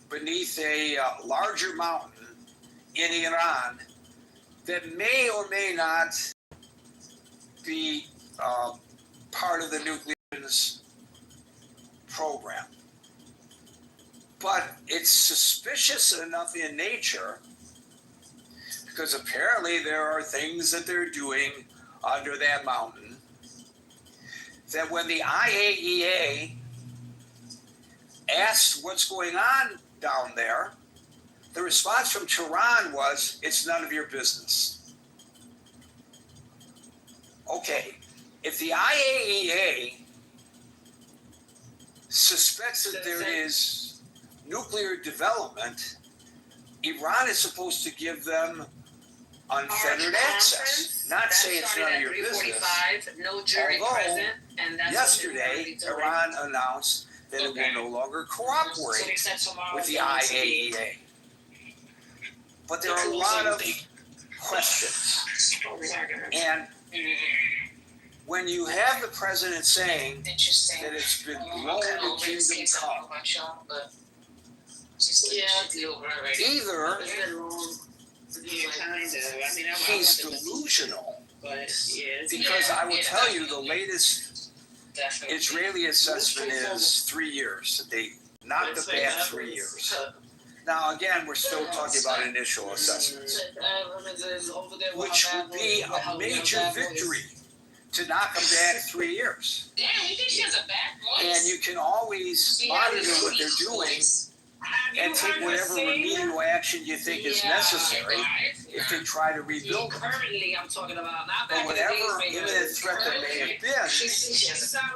beneath a larger mountain in Iran that may or may not be part of the nuclear program. But it's suspicious enough in nature because apparently there are things that they're doing under that mountain that when the IAEA asked what's going on down there, the response from Tehran was, it's none of your business. Okay, if the IAEA suspects that there is nuclear development, Iran is supposed to give them unfettered access, not say it's none of your business. No jury present, and that's yesterday, Iran announced that it will no longer cooperate with the IAEA. But there are a lot of questions. And when you have the president saying that it's been blown to kingdom come, either he's delusional, because I will tell you the latest Israeli assessment is 3 years. They knocked it back 3 years. Now, again, we're still talking about initial assessments, which would be a major victory to knock them back 3 years. Damn, you think she has a bad voice? And you can always monitor what they're doing and take whatever remedial action you think is necessary if they try to rebuild it. Currently, I'm talking about not But whatever imminent threat that may have been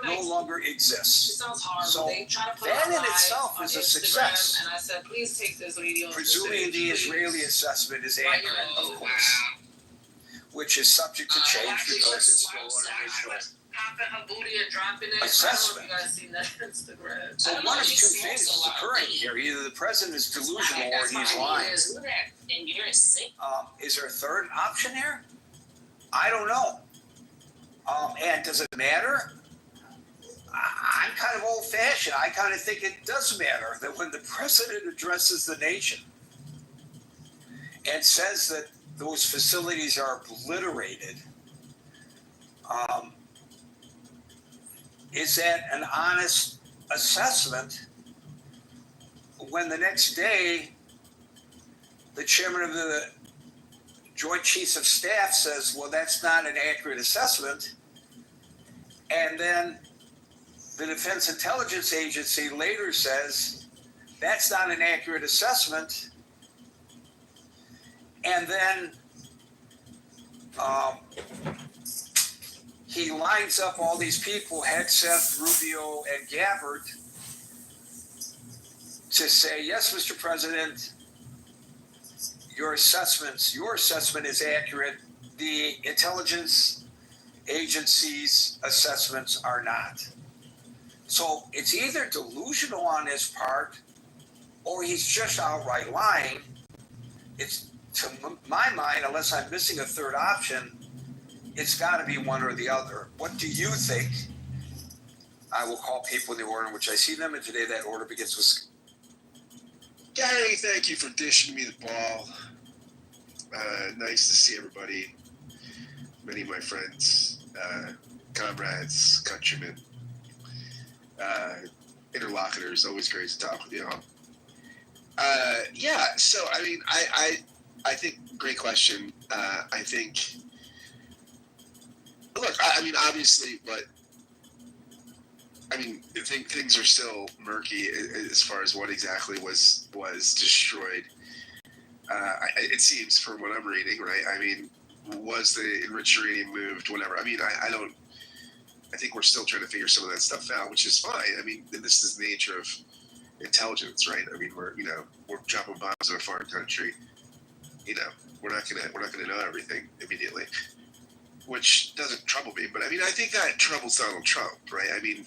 no longer exists. So that in itself is a success. And I said, please take this lady off. Presuming the Israeli assessment is accurate, of course, which is subject to change because it's still an initial assessment. So one of two things is occurring here. Either the president is delusional or he's lying. Is there a third option here? I don't know. And does it matter? I'm kind of old-fashioned. I kind of think it does matter that when the president addresses the nation and says that those facilities are obliterated, is that an honest assessment when the next day the chairman of the Joint Chiefs of Staff says, well, that's not an accurate assessment, and then the Defense Intelligence Agency later says that's not an accurate assessment, and then he lines up all these people, Hegseth, Rubio, and Gabbard, to say, yes, Mr. President, your assessment is accurate. The intelligence agency's assessments are not. So it's either delusional on his part, or he's just outright lying. It's, to my mind, unless I'm missing a third option, it's got to be one or the other. What do you think? I will call people in the order in which I see them, and today that order begins with... Gary, thank you for dishing me the ball. Nice to see everybody. Many of my friends, comrades, countrymen, interlocutors. Always great to talk with you all. Yeah, so, I mean, I think, great question. I think... Look, I mean, obviously, but I mean, I think things are still murky as far as what exactly was destroyed. It seems, from what I'm reading, right? I mean, was the enriched uranium moved? Whatever. I mean, I think we're still trying to figure some of that stuff out, which is fine. I mean, this is the nature of intelligence, right? I mean, we're dropping bombs in a foreign country. We're not gonna know everything immediately. Which doesn't trouble me, but I mean, I think that troubles Donald Trump, right? I mean,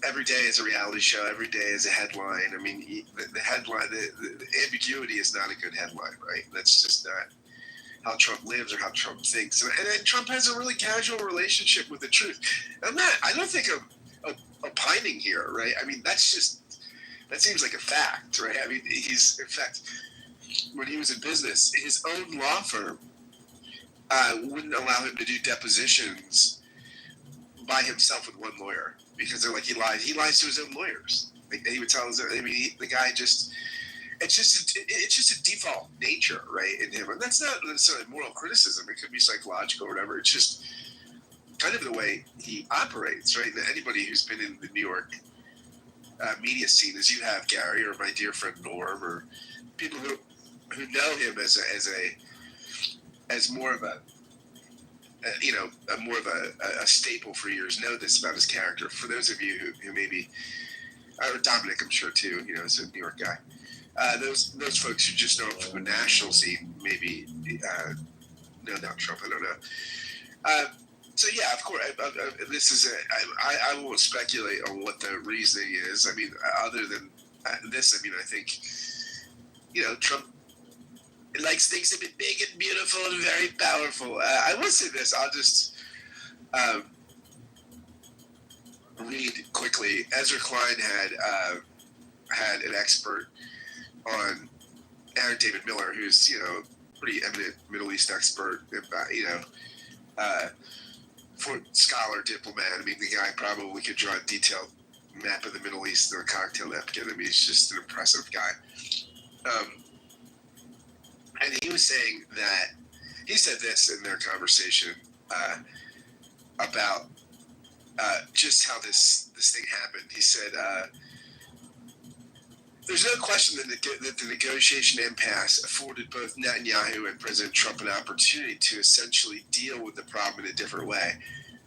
every day is a reality show. Every day is a headline. I mean, the headline, the ambiguity is not a good headline, right? That's just not how Trump lives or how Trump thinks. And Trump has a really casual relationship with the truth. I don't think I'm opining here, right? I mean, that's just That seems like a fact, right? I mean, he's, in fact, when he was in business, his own law firm wouldn't allow him to do depositions by himself with one lawyer because they're like, he lies to his own lawyers. Like, he would tell us, I mean, the guy just, it's just a default nature, right, in him. And that's not necessarily moral criticism. It could be psychological or whatever. It's just kind of the way he operates, right? And anybody who's been in the New York media scene, as you have, Gary, or my dear friend Norm, or people who know him as more of a a staple for years, know this about his character. For those of you who maybe, or Dominic, I'm sure too, is a New York guy. Those folks who just know him from the national scene, maybe know Donald Trump. I don't know. So yeah, of course, this is I won't speculate on what the reasoning is. I mean, other than this, I mean, I think Trump likes things to be big and beautiful and very powerful. I will say this. I'll just read quickly. Ezra Klein had an expert on Aaron David Miller, who's pretty eminent Middle East expert, for scholar, diplomat. I mean, the guy probably could draw a detailed map of the Middle East in a cocktail napkin. I mean, he's just an impressive guy. And he was saying that he said this in their conversation about just how this thing happened. He said, "There's no question that the negotiation impasse afforded both Netanyahu and President Trump an opportunity to essentially deal with the problem in a different way.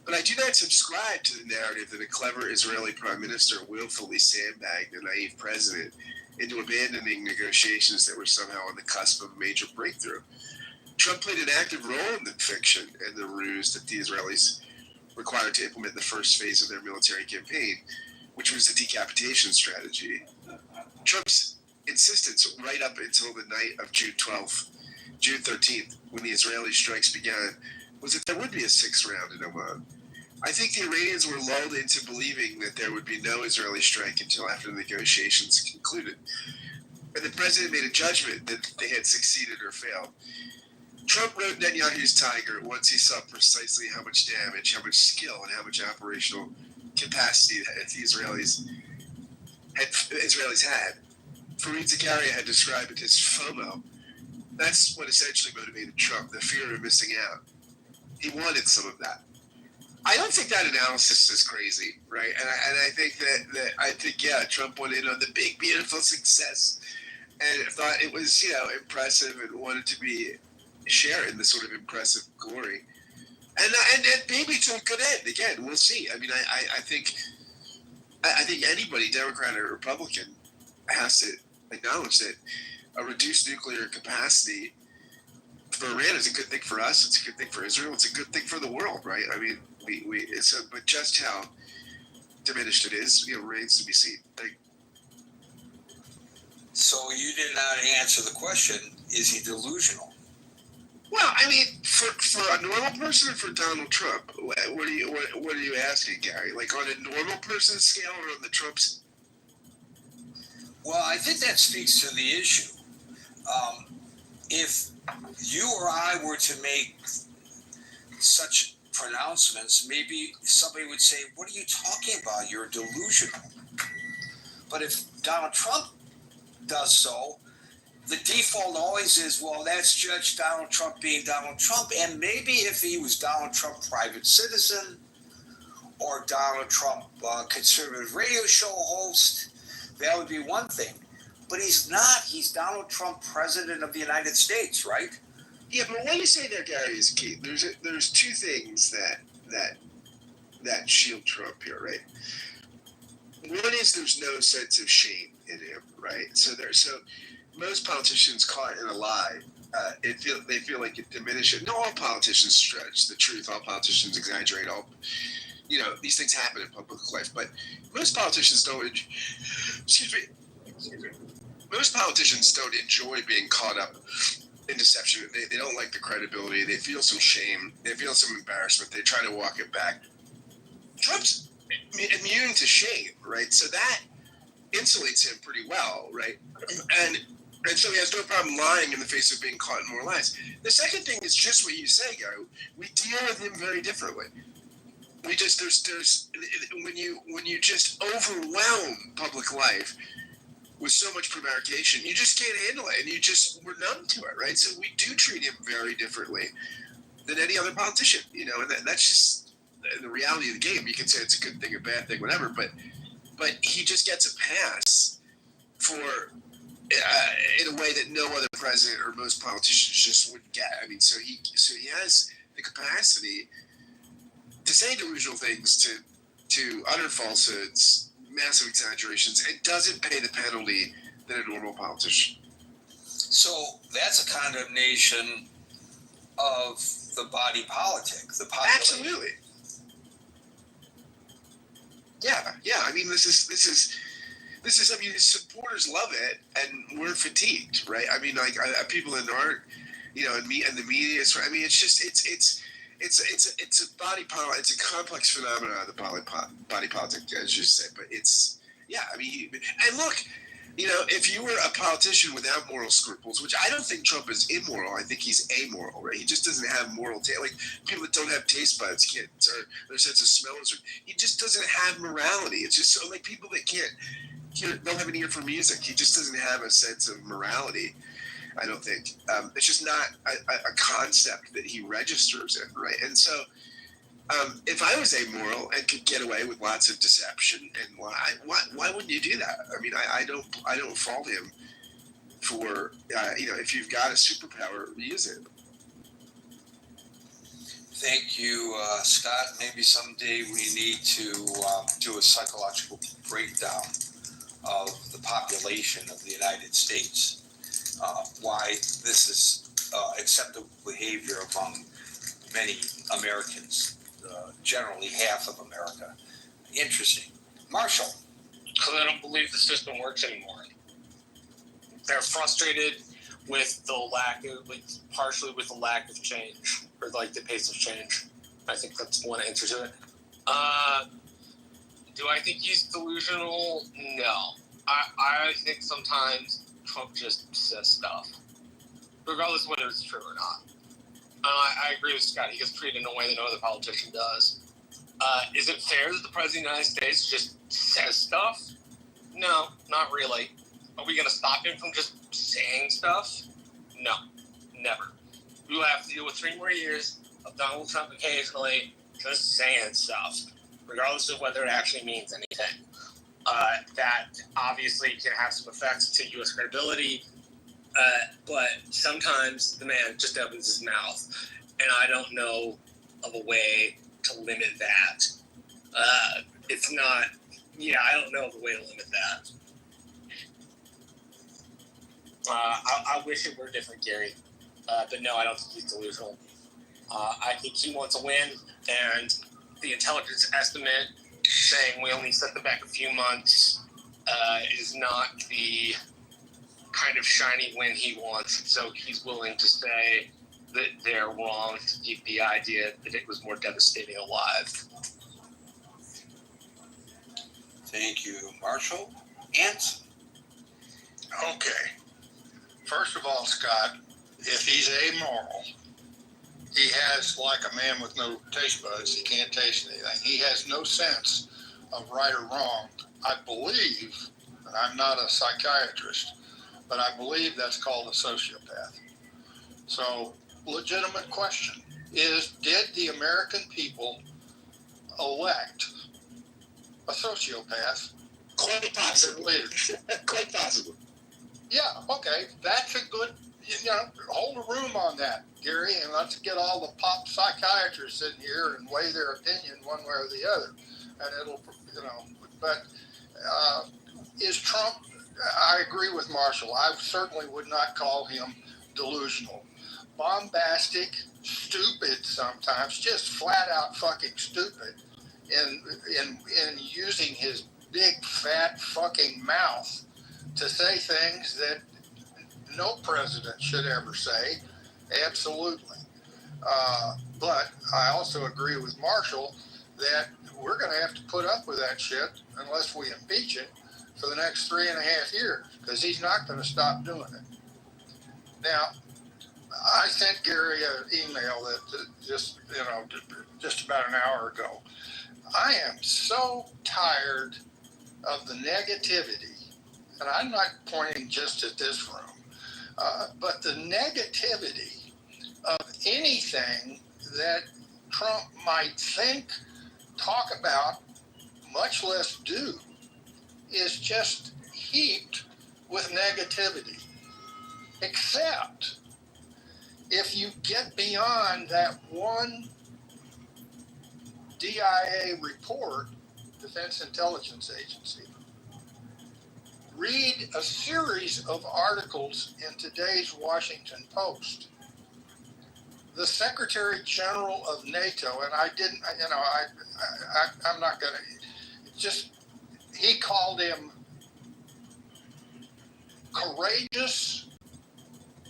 But I do not subscribe to the narrative that a clever Israeli prime minister willfully sandbagged a naive president into abandoning negotiations that were somehow on the cusp of a major breakthrough. Trump played an active role in the fiction and the ruse that the Israelis required to implement the first phase of their military campaign, which was the decapitation strategy. Trump's insistence right up until the night of June 13th, when the Israeli strikes began, was that there would be a sixth round in Oman. I think the Iranians were lulled into believing that there would be no Israeli strike until after the negotiations concluded. And the president made a judgment that they had succeeded or failed. Trump rode Netanyahu's tiger once he saw precisely how much damage, how much skill, and how much operational capacity that the Israelis had. Fareed Zakaria had described it as FOMO. That's what essentially motivated Trump, the fear of missing out. He wanted some of that. I don't think that analysis is crazy, right? And I think that Trump went in on the big, beautiful success and thought it was, impressive and wanted to be sharing the sort of impressive glory. And maybe to a good end. Again, we'll see. I mean, I think anybody, Democrat or Republican, has to acknowledge that a reduced nuclear capacity for Iran is a good thing for us. It's a good thing for Israel. It's a good thing for the world, right? I mean, but just how diminished it is, remains to be seen. So you did not answer the question: is he delusional? Well, I mean, for a normal person or for Donald Trump, what are you asking, Gary? Like on a normal person's scale or on the Trump's? Well, I think that speaks to the issue. If you or I were to make such pronouncements, maybe somebody would say, "What are you talking about? You're delusional." But if Donald Trump does so, the default always is, well, that's Judge Donald Trump being Donald Trump. And maybe if he was Donald Trump private citizen or Donald Trump conservative radio show host, that would be one thing. But he's not. He's Donald Trump, President of the United States, right? Yeah, but what you say there, Gary, is key. There's two things that shield Trump here, right? One is there's no sense of shame in him, right? So most politicians caught in a lie, they feel like it diminishes. No, all politicians stretch the truth. All politicians exaggerate. These things happen in public life, but most politicians don't. Most politicians don't enjoy being caught up in deception. They don't like the credibility. They feel some shame. They feel some embarrassment. They try to walk it back. Trump's immune to shame, right? So that insulates him pretty well, right? And so he has no problem lying in the face of being caught in more lies. The second thing is just what you say, Gary. We deal with him very differently. We just there's when you just overwhelm public life with so much prevarication, you just can't handle it, and we're numb to it, right? So we do treat him very differently than any other politician, and that's just the reality of the game. You can say it's a good thing, a bad thing, whatever, but he just gets a pass for in a way that no other president or most politicians just wouldn't get. I mean, so he has the capacity to say delusional things, to utter falsehoods, massive exaggerations, and doesn't pay the penalty that a normal politician. So that's a condemnation of the body politic, the population. Absolutely. Yeah. I mean, this is. I mean, his supporters love it, and we're fatigued, right? I mean, like people in art, and the media. I mean, it's just it's a body politic. It's a complex phenomenon of the body politic, as you say. But I mean, and look, if you were a politician without moral scruples, which I don't think Trump is immoral, I think he's amoral, right? He just doesn't have moral taste. Like people that don't have taste buds can't, or their sense of smell, he just doesn't have morality. It's just so like people that don't have an ear for music. He just doesn't have a sense of morality, I don't think. It's just not a concept that he registers in, right? And so if I was amoral and could get away with lots of deception and lie, why wouldn't you do that? I mean, I don't fault him for, if you've got a superpower, use it. Thank you, Scott. Maybe someday we need to do a psychological breakdown of the population of the United States. Why this is acceptable behavior among many Americans, generally half of America. Interesting. Marshall. Because I don't believe the system works anymore. They're frustrated with partially with the lack of change, or like the pace of change. I think that's one answer to it. Do I think he's delusional? No. I think sometimes Trump just says stuff, regardless of whether it's true or not. I agree with Scott. He gets treated in a way that no other politician does. Is it fair that the President of the United States just says stuff? No, not really. Are we going to stop him from just saying stuff? No, never. We will have to deal with 3 more years of Donald Trump occasionally just saying stuff, regardless of whether it actually means anything. That obviously can have some effects to U.S. credibility, but sometimes the man just opens his mouth, and I don't know of a way to limit that. I don't know of a way to limit that. I wish it were different, Gary, but no, I don't think he's delusional. I think he wants a win, and the intelligence estimate saying we only set them back a few months is not the kind of shiny win he wants. So he's willing to say that they're wrong to keep the idea that it was more devastating alive. Thank you, Marshall. Anson. Okay. First of all, Scott, if he's amoral, he has, like a man with no taste buds, he can't taste anything. He has no sense of right or wrong. I believe, and I'm not a psychiatrist, but I believe that's called a sociopath. So, legitimate question is, did the American people elect a sociopath? Quite possibly. Quite possibly. Yeah, okay, that's a good, hold a room on that, Gary, and let's get all the pop psychiatrists in here and weigh their opinion one way or the other. And it'll, but is Trump, I agree with Marshall. I certainly would not call him delusional. Bombastic, stupid sometimes, just flat out fucking stupid in using his big fat fucking mouth to say things that no president should ever say. Absolutely. But I also agree with Marshall that we're going to have to put up with that shit unless we impeach it. for the next 3.5 years, because he's not going to stop doing it. Now, I sent Gary an email that just about an hour ago. I am so tired of the negativity, and I'm not pointing just at this room, but the negativity of anything that Trump might think, talk about, much less do, is just heaped with negativity. Except if you get beyond that one DIA report, Defense Intelligence Agency, read a series of articles in today's Washington Post. The Secretary General of NATO, and I'm not going to, just, he called him courageous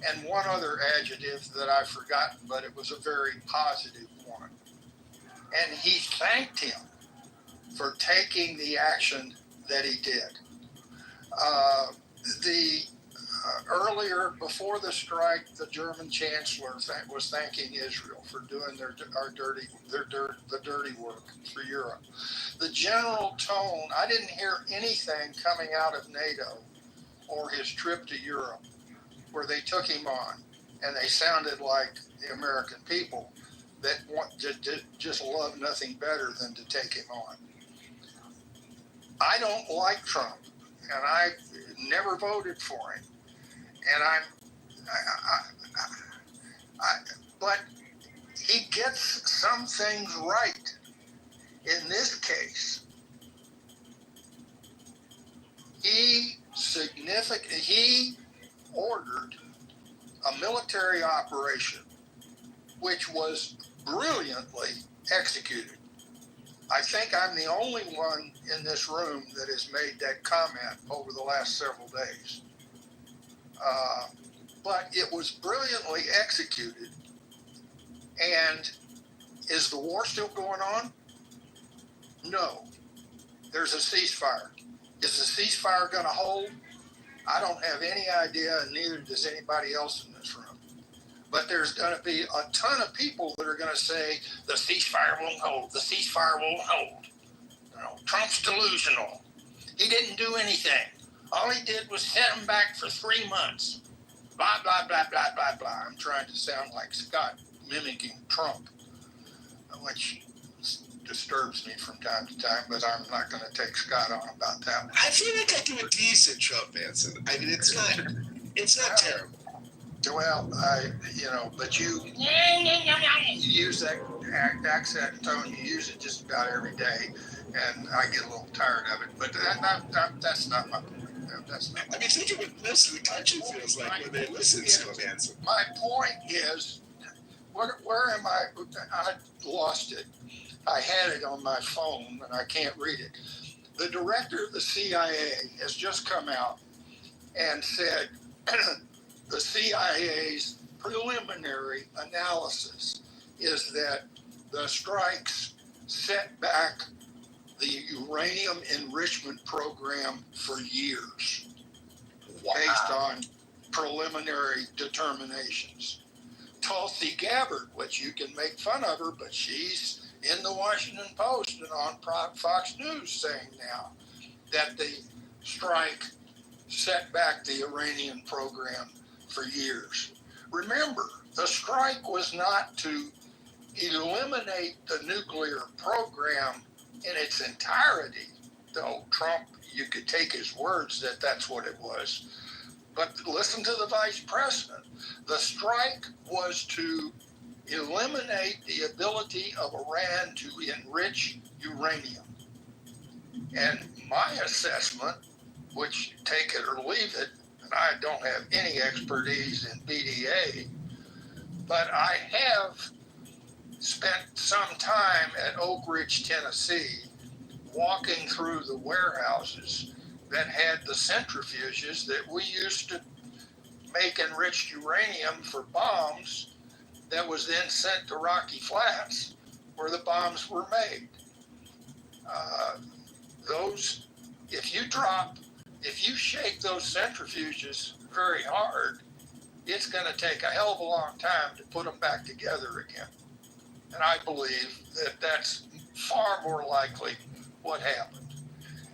and one other adjective that I've forgotten, but it was a very positive one. And he thanked him for taking the action that he did. Earlier, before the strike, the German Chancellor was thanking Israel for doing the dirty work for Europe. The general tone, I didn't hear anything coming out of NATO or his trip to Europe where they took him on, and they sounded like the American people that just love nothing better than to take him on. I don't like Trump, and I never voted for him, and but he gets some things right. In this case, he ordered a military operation which was brilliantly executed. I think I'm the only one in this room that has made that comment over the last several days. But it was brilliantly executed. And is the war still going on? No. There's a ceasefire. Is the ceasefire going to hold? I don't have any idea, and neither does anybody else in this room. But there's going to be a ton of people that are going to say, the ceasefire won't hold, the ceasefire won't hold. Trump's delusional. He didn't do anything. All he did was set him back for 3 months. Blah, blah, blah, blah, blah, blah. I'm trying to sound like Scott mimicking Trump, which disturbs me from time to time, but I'm not going to take Scott on about that one. I feel like I do a decent Trump answer. I mean, it's not terrible. Well, but you use that accent and tone, you use it just about every day, and I get a little tired of it. But that's not my point. That's not. I mean, think of what most of the country feels like when they listen to an answer. My point is, where am I? I lost it. I had it on my phone, and I can't read it. The director of the CIA has just come out and said the CIA's preliminary analysis is that the strikes set back the uranium enrichment program for years, based on preliminary determinations. Tulsi Gabbard, which you can make fun of her, but she's in the Washington Post and on Fox News saying now that the strike set back the Iranian program for years. Remember, the strike was not to eliminate the nuclear program in its entirety, though Trump, you could take his words that that's what it was. But listen to the vice president. The strike was to eliminate the ability of Iran to enrich uranium. And my assessment, which take it or leave it, and I don't have any expertise in BDA, but I have spent some time at Oak Ridge, Tennessee, walking through the warehouses that had the centrifuges that we used to make enriched uranium for bombs that was then sent to Rocky Flats, where the bombs were made. If you drop if you shake those centrifuges very hard, it's going to take a hell of a long time to put them back together again. And I believe that that's far more likely what happened.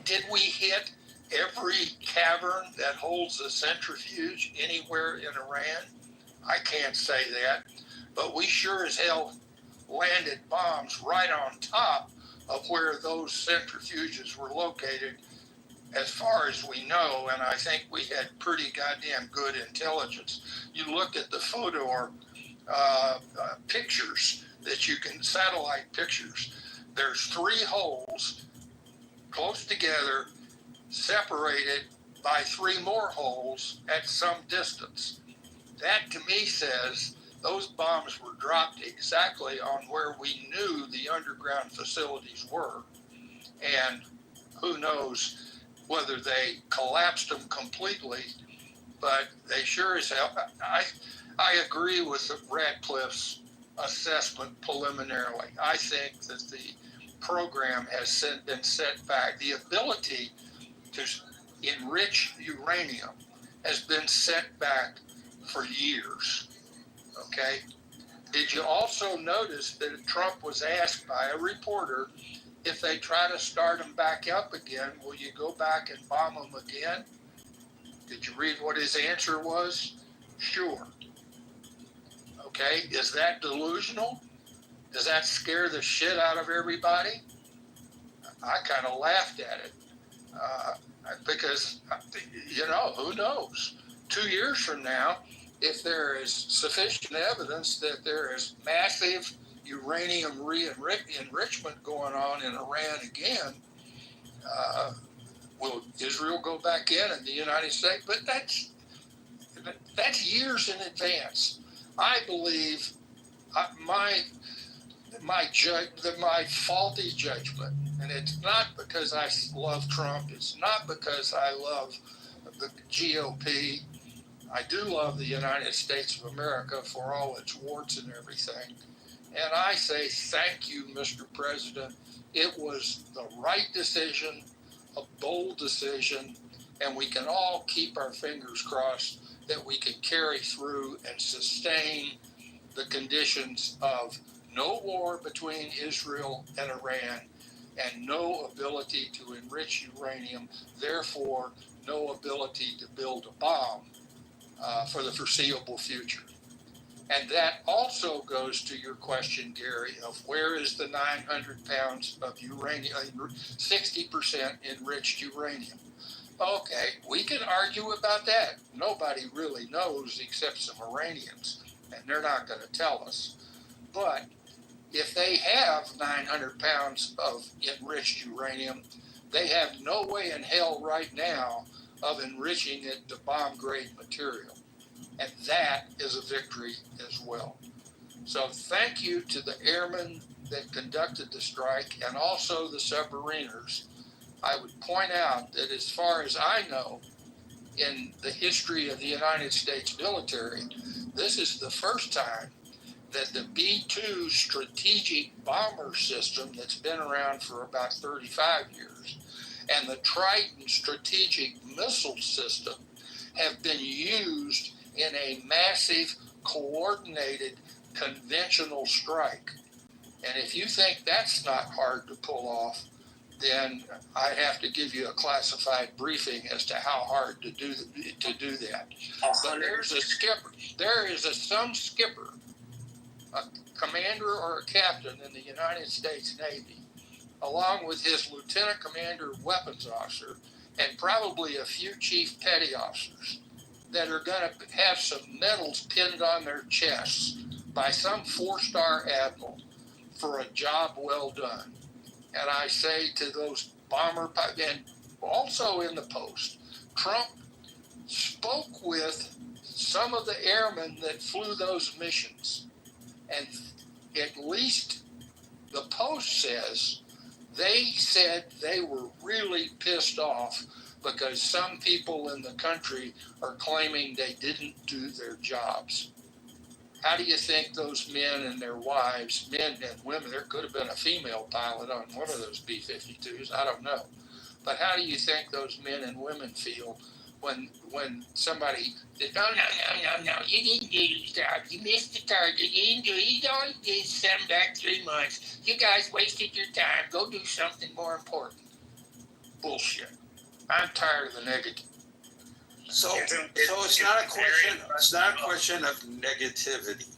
Did we hit every cavern that holds a centrifuge anywhere in Iran? I can't say that, but we sure as hell landed bombs right on top of where those centrifuges were located, as far as we know, and I think we had pretty goddamn good intelligence. You look at the photo or pictures that you can, satellite pictures, there's 3 holes close together, separated by 3 more holes at some distance. That to me says those bombs were dropped exactly on where we knew the underground facilities were. And who knows whether they collapsed them completely, but they sure as hell, I agree with Radcliffe's assessment preliminarily. I think that the program has been set back. The ability to enrich uranium has been set back for years. Okay? Did you also notice that Trump was asked by a reporter, if they try to start them back up again, will you go back and bomb them again? Did you read what his answer was? Sure. Okay, is that delusional? Does that scare the shit out of everybody? I kind of laughed at it because, you know, who knows? 2 years from now, if there is sufficient evidence that there is massive uranium enrichment going on in Iran again, will Israel go back in and the United States? But that's years in advance. I believe my faulty judgment, and it's not because I love Trump, it's not because I love the GOP. I do love the United States of America for all its warts and everything. And I say thank you, Mr. President. It was the right decision, a bold decision, and we can all keep our fingers crossed that we can carry through and sustain the conditions of no war between Israel and Iran and no ability to enrich uranium, therefore no ability to build a bomb for the foreseeable future. And that also goes to your question, Gary, of where is the 900 pounds of uranium, 60% enriched uranium? Okay, we can argue about that. Nobody really knows except some Iranians, and they're not going to tell us. But if they have 900 pounds of enriched uranium, they have no way in hell right now of enriching it to bomb-grade material. And that is a victory as well. So thank you to the airmen that conducted the strike and also the submariners. I would point out that as far as I know, in the history of the United States military, this is the first time that the B-2 strategic bomber system that's been around for about 35 years and the Triton strategic missile system have been used in a massive, coordinated, conventional strike. And if you think that's not hard to pull off, then I have to give you a classified briefing as to how hard to do that. But there's a skipper. There is some skipper, a commander or a captain in the United States Navy, along with his lieutenant commander weapons officer, and probably a few chief petty officers, that are going to have some medals pinned on their chests by some 4-star admiral for a job well done. And I say to those bomber, and also in the Post, Trump spoke with some of the airmen that flew those missions. And at least the Post says they said they were really pissed off because some people in the country are claiming they didn't do their jobs. How do you think those men and their wives, men and women, there could have been a female pilot on one of those B-52s, I don't know. But how do you think those men and women feel when somebody says, no, you didn't do your job. You missed the target. You didn't do it. You only did send back 3 months. You guys wasted your time. Go do something more important. Bullshit. I'm tired of the negative. So it's not a question. It's not a question of negativity,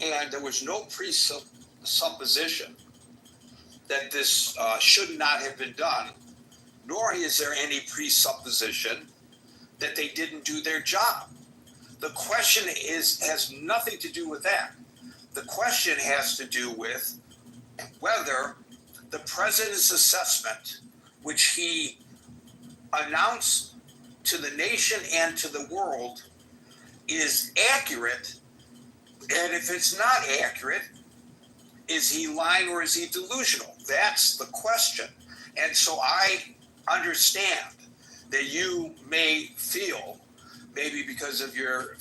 and there was no presupposition that this should not have been done, nor is there any presupposition that they didn't do their job. The question has nothing to do with that. The question has to do with whether the president's assessment, which he announced to the nation and to the world, is accurate, and if it's not accurate, is he lying or is he delusional? That's the question. And so I understand that you may feel, maybe because of your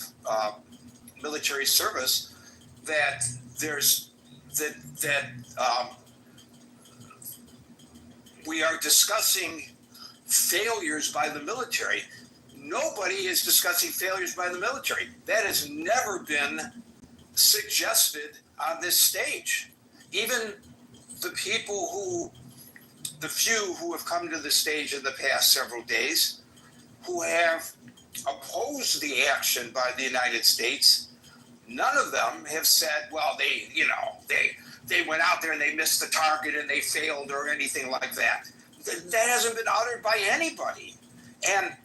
military service, that we are discussing failures by the military. Nobody is discussing failures by the military. That has never been suggested on this stage. Even the few who have come to the stage in the past several days, who have opposed the action by the United States, none of them have said, well, they went out there and they missed the target and they failed or anything like that. That hasn't been uttered by anybody. And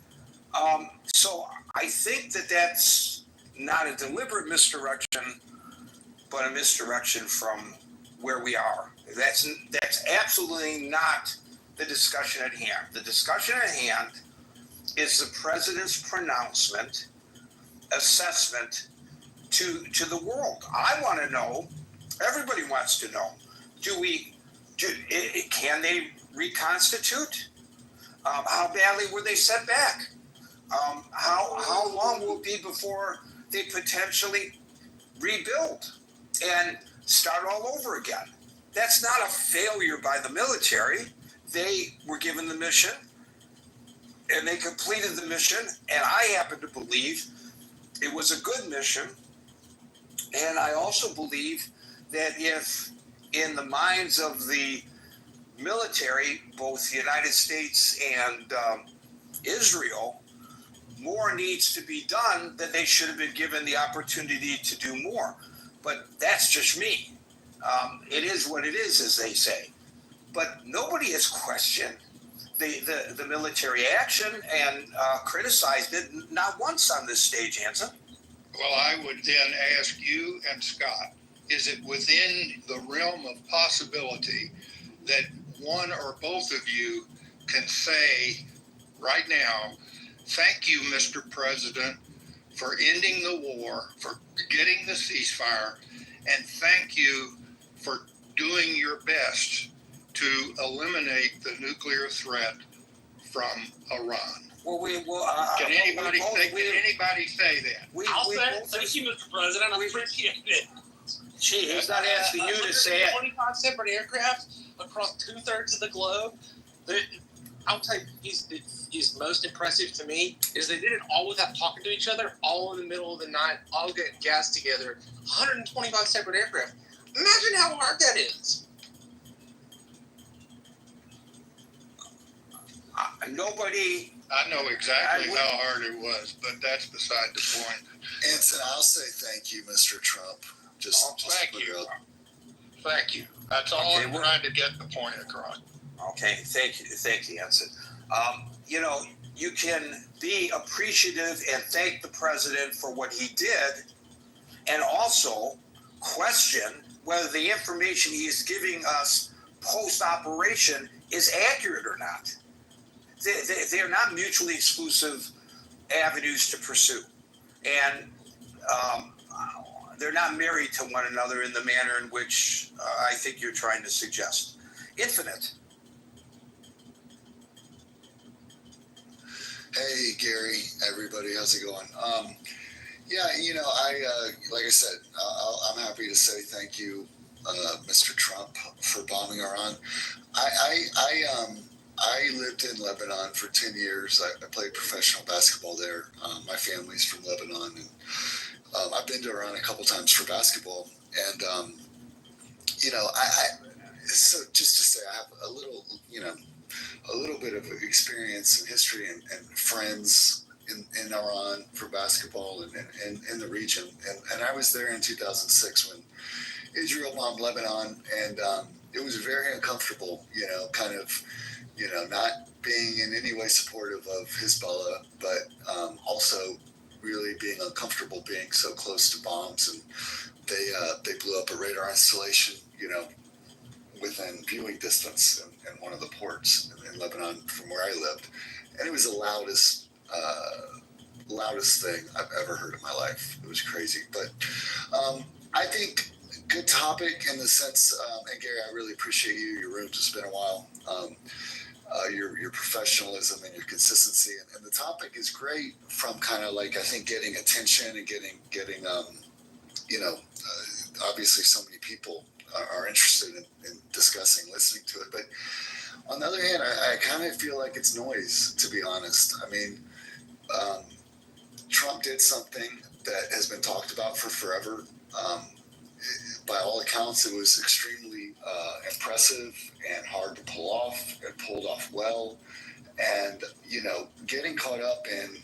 so I think that that's not a deliberate misdirection, but a misdirection from where we are. That's absolutely not the discussion at hand. The discussion at hand is the president's pronouncement, assessment to the world. I want to know, everybody wants to know, can they reconstitute? How badly were they set back? How long will it be before they potentially rebuild and start all over again? That's not a failure by the military. They were given the mission and they completed the mission, and I happen to believe it was a good mission. And I also believe that if in the minds of the military, both the United States and Israel, more needs to be done, that they should have been given the opportunity to do more. But that's just me. It is what it is, as they say. But nobody has questioned the military action and criticized it, not once on this stage, Hanson. Well, I would then ask you and Scott, is it within the realm of possibility that one or both of you can say right now, thank you, Mr. President, for ending the war, for getting the ceasefire, and thank you for doing your best to eliminate the nuclear threat from Iran? Well, Can anybody say that? I'll say thank you, Mr. President. I appreciate it. He's not asking you to say it. 25 separate aircraft across 2/3 of the globe. I'll tell you, he's most impressive to me is they did it all without talking to each other, all in the middle of the night, all getting gas together. 125 separate aircraft. Imagine how hard that is. Nobody. I know exactly how hard it was, but that's beside the point. Anson, I'll say thank you, Mr. Trump. Thank you. Thank you. That's all I'm trying to get the point across. Okay, thank you, Hanson. You can be appreciative and thank the president for what he did, and also question whether the information he is giving us post-operation is accurate or not. They're not mutually exclusive avenues to pursue, and they're not married to one another in the manner in which I think you're trying to suggest. Infinite. Hey, Gary, everybody, how's it going? Like I said, I'm happy to say thank you, Mr. Trump, for bombing Iran. I lived in Lebanon for 10 years. I played professional basketball there. My family's from Lebanon, and I've been to Iran a couple times for basketball. And, so just to say, I have a little bit of experience and history and friends in Iran for basketball and in the region. And I was there in 2006 when Israel bombed Lebanon, and it was very uncomfortable, not being in any way supportive of Hezbollah, but also really being uncomfortable being so close to bombs. And they blew up a radar installation, within viewing distance in one of the ports in Lebanon from where I lived. And it was the loudest thing I've ever heard in my life. It was crazy. But I think good topic in the sense, and Gary, I really appreciate you. Your room's just been a while. Your professionalism and your consistency, and the topic is great from kind of like, I think, getting attention and getting obviously so many people are interested in discussing, listening to it. But on the other hand, I kind of feel like it's noise, to be honest. I mean, Trump did something that has been talked about for forever. By all accounts, it was extremely impressive and hard to pull off. It pulled off well. And, getting caught up in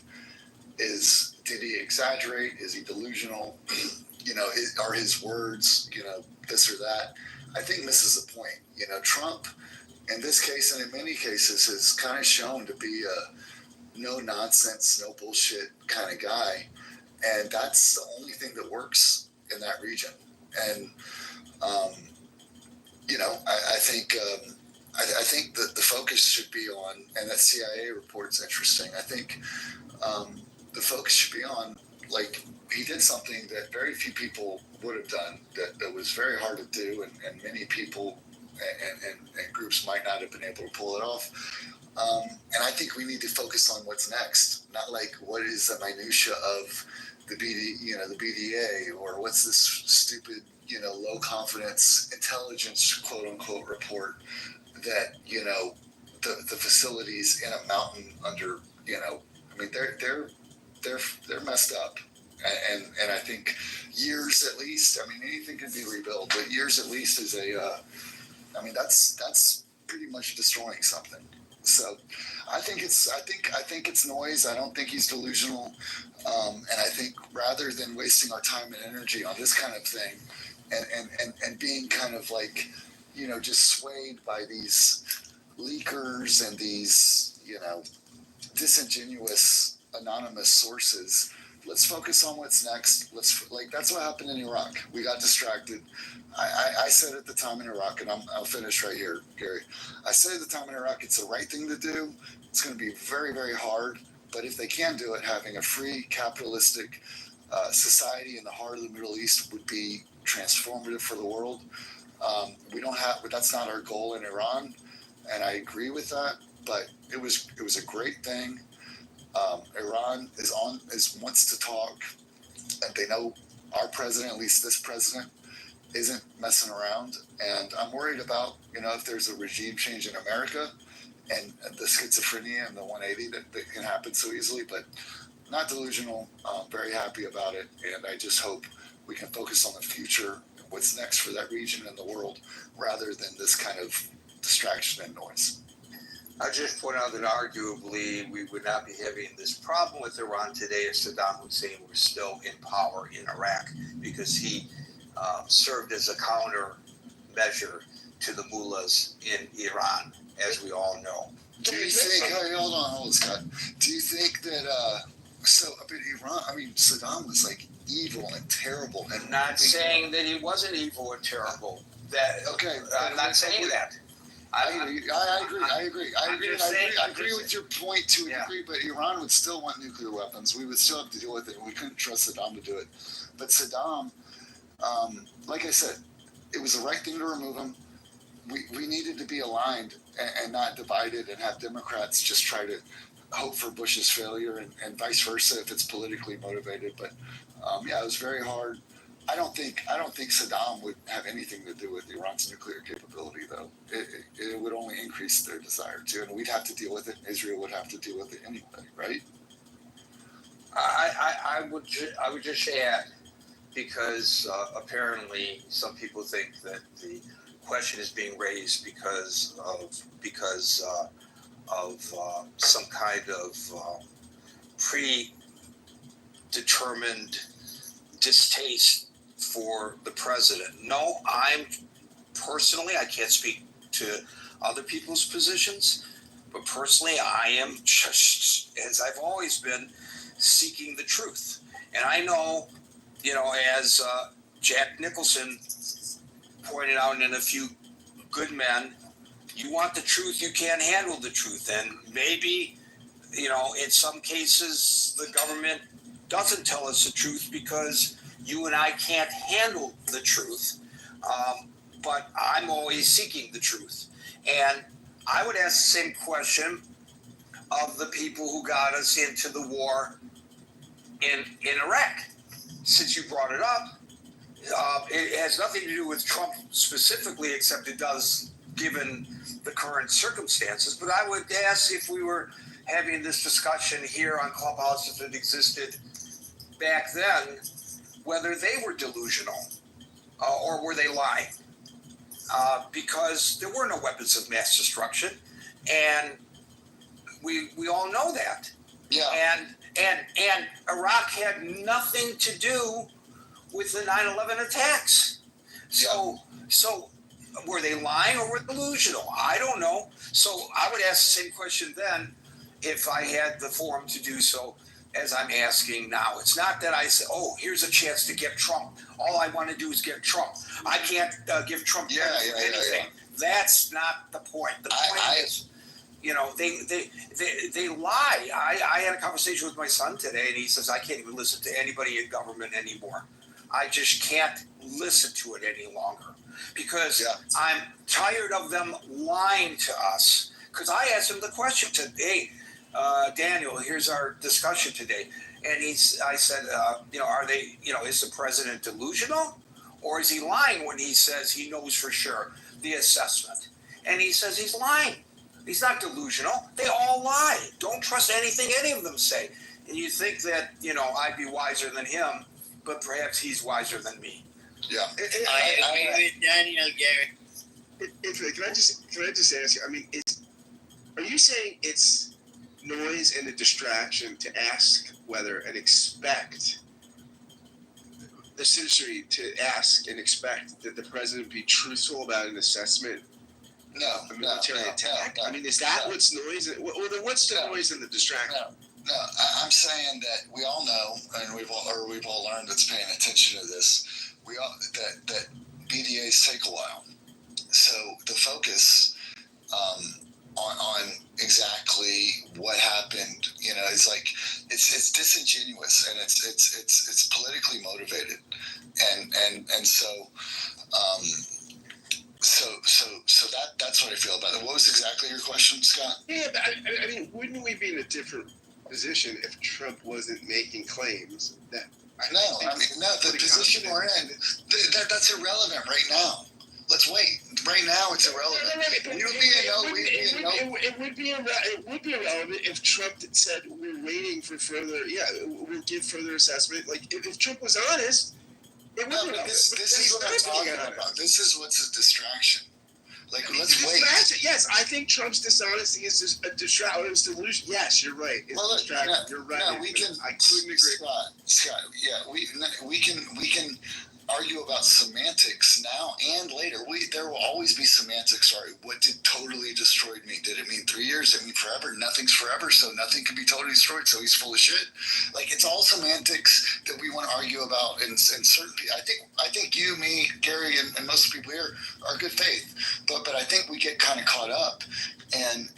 did he exaggerate? Is he delusional? Are his words, this or that? I think misses the point. Trump, in this case and in many cases, has kind of shown to be a no nonsense, no bullshit kind of guy. And that's the only thing that works in that region. And, I think that the focus should be on, and that CIA report's interesting. I think the focus should be on, like, he did something that very few people would have done, that was very hard to do, and many people and groups might not have been able to pull it off. And I think we need to focus on what's next, not like what is the minutia of the BDA, or what's this stupid, low confidence intelligence quote unquote report that, the facilities in a mountain under, they're messed up. And I think years at least, anything can be rebuilt, but years at least is that's pretty much destroying something. So I think it's noise. I don't think he's delusional. And I think rather than wasting our time and energy on this kind of thing and being kind of like, just swayed by these leakers and these, disingenuous anonymous sources, let's focus on what's next. That's what happened in Iraq. We got distracted. I said at the time in Iraq, and I'll finish right here, Gary. I said at the time in Iraq, it's the right thing to do. It's going to be very, very hard. But if they can do it, having a free capitalistic society in the heart of the Middle East would be transformative for the world. That's not our goal in Iran, and I agree with that. But it was a great thing. Iran wants to talk, and they know our president, at least this president, isn't messing around. And I'm worried about, if there's a regime change in America and the schizophrenia and the 180 that can happen so easily, but not delusional. I'm very happy about it. And I just hope we can focus on the future, what's next for that region and the world, rather than this kind of distraction and noise. I just point out that arguably we would not be having this problem with Iran today if Saddam Hussein were still in power in Iraq, because he served as a counter measure to the mullahs in Iran, as we all know. Do you think, hold on, Scott. Do you think that, Saddam was like evil and terrible. And I'm not saying that he wasn't evil and terrible. I'm not saying that. I agree. I agree with your point to a degree, but Iran would still want nuclear weapons. We would still have to deal with it. We couldn't trust Saddam to do it. But Saddam, like I said, it was the right thing to remove him. We needed to be aligned and not divided and have Democrats just try to hope for Bush's failure and vice versa if it's politically motivated. But it was very hard. I don't think Saddam would have anything to do with Iran's nuclear capability, though. It would only increase their desire to, and we'd have to deal with it. Israel would have to deal with it anyway, right? I would just add, because apparently some people think that the question is being raised because of some kind of predetermined distaste for the president. No, I can't speak to other people's positions, but personally, I am just, as I've always been, seeking the truth. And I know, as Jack Nicholson pointed out in A Few Good Men, you want the truth, you can't handle the truth. And maybe, in some cases, the government doesn't tell us the truth because you and I can't handle the truth. But I'm always seeking the truth. And I would ask the same question of the people who got us into the war in Iraq. Since you brought it up, it has nothing to do with Trump specifically, except it does given the current circumstances. But I would ask, if we were having this discussion here on Clubhouse, if it existed back then, whether they were delusional or were they lying? Because there were no weapons of mass destruction, and we all know that. Yeah. And Iraq had nothing to do with the 9/11 attacks. So were they lying or were they delusional? I don't know. So I would ask the same question then if I had the forum to do so as I'm asking now. It's not that I say, oh, here's a chance to get Trump. All I want to do is get Trump. I can't give Trump credit for anything. That's not the point. The point is, they lie. I had a conversation with my son today, and he says, I can't even listen to anybody in government anymore. I just can't listen to it any longer because I'm tired of them lying to us. Because I asked him the question today, Daniel, here's our discussion today. And I said, are they, is the president delusional? Or is he lying when he says he knows for sure the assessment? And he says he's lying. He's not delusional. They all lie. Don't trust anything any of them say. And you think that, I'd be wiser than him, but perhaps he's wiser than me. Yeah. I agree with Daniel, Gary. Can I just ask you? I mean, are you saying it's noise and a distraction to ask whether and expect the citizenry to ask and expect that the president be truthful about an assessment of a military attack? No, I mean, is that what's noise? Well, then what's the noise and the distraction? No, I'm saying that we all know, and we've all learned that's paying attention to this. That BDAs take a while. So the focus on exactly what happened, is like it's disingenuous and it's politically motivated, and so that's what I feel about it. What was exactly your question, Scott? Yeah, but I mean, wouldn't we be in a different position if Trump wasn't making claims that? The position we're in, that's irrelevant right now. Let's wait. Right now, it's irrelevant. It would be irrelevant if Trump said we're waiting for further. Yeah, we'll give further assessment. Like if Trump was honest, it would be. This is what I'm talking about. This is what's a distraction. Like, let's wait. Yes, I think Trump's dishonesty is just a distraction. It's delusion. Yes, you're right. It's distraction. You're right. No, we can. I couldn't agree. Scott. Yeah, we can argue about semantics now and later. There will always be semantics. Sorry, what did totally destroyed mean? Did it mean 3 years? Did it mean forever? Nothing's forever, so nothing can be totally destroyed. So he's full of shit. Like, it's all semantics that we want to argue about. And certain, I think you, me, Gary, and most of the people here are good faith. But I think we get kind of caught up and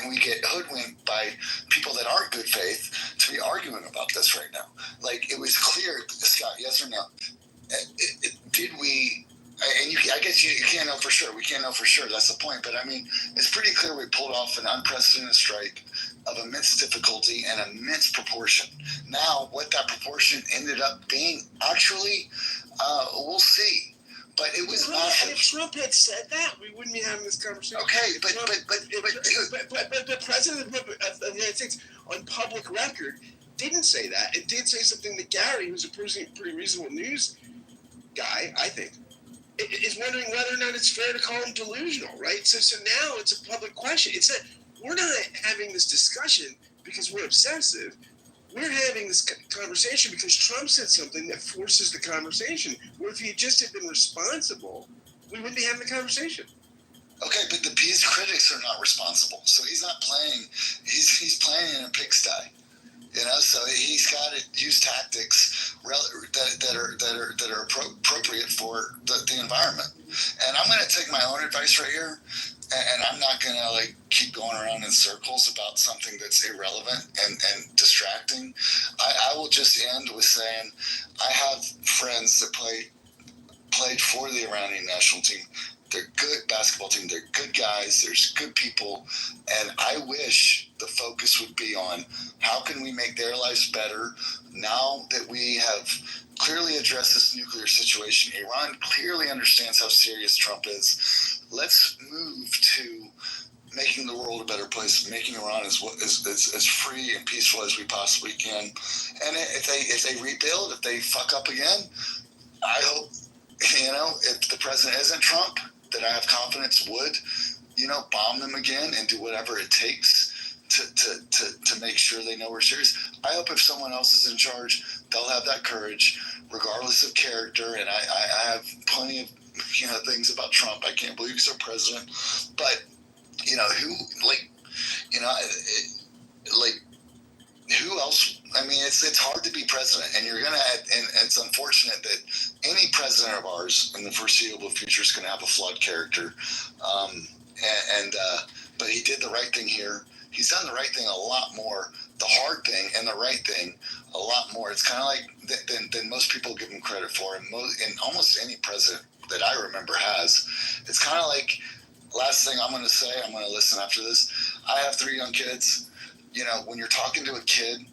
we get hoodwinked by people that aren't good faith to be arguing about this right now. Like, it was clear, Scott, yes or no? Did we And I guess you can't know for sure. We can't know for sure. That's the point. But I mean, it's pretty clear we pulled off an unprecedented strike of immense difficulty and immense proportion. Now, what that proportion ended up being, actually, we'll see. But it was massive. And if Trump had said that, we wouldn't be having this conversation. Okay, but the president of the United States, on public record, didn't say that. It did say something that Gary, who's a pretty reasonable news guy, I think, is wondering whether or not it's fair to call him delusional, right? So now it's a public question. It's that we're not having this discussion because we're obsessive. We're having this conversation because Trump said something that forces the conversation. Where if he just had been responsible, we wouldn't be having the conversation. Okay, but his critics are not responsible. So he's not playing. He's playing in a pigsty. So he's got to use tactics that are appropriate for the environment. And I'm going to take my own advice right here, and I'm not going to keep going around in circles about something that's irrelevant and distracting. I will just end with saying I have friends that played for the Iranian national team. They're good basketball team. They're good guys. There's good people. And I wish the focus would be on how can we make their lives better now that we have clearly addressed this nuclear situation. Iran clearly understands how serious Trump is. Let's move to making the world a better place, making Iran as free and peaceful as we possibly can. And if they rebuild, if they fuck up again, I hope, if the president isn't Trump, that I have confidence would, bomb them again and do whatever it takes to make sure they know we're serious. I hope if someone else is in charge, they'll have that courage, regardless of character. And I have plenty of, things about Trump. I can't believe he's our president. But, who else? I mean, it's hard to be president, and and it's unfortunate that any president of ours in the foreseeable future is going to have a flawed character. But he did the right thing here. He's done the right thing a lot more, the hard thing and the right thing a lot more. It's kind of like than most people give him credit for, and almost any president that I remember has. It's kind of like, last thing I'm going to say, I'm going to listen after this. I have 3 young kids. When you're talking to a kid,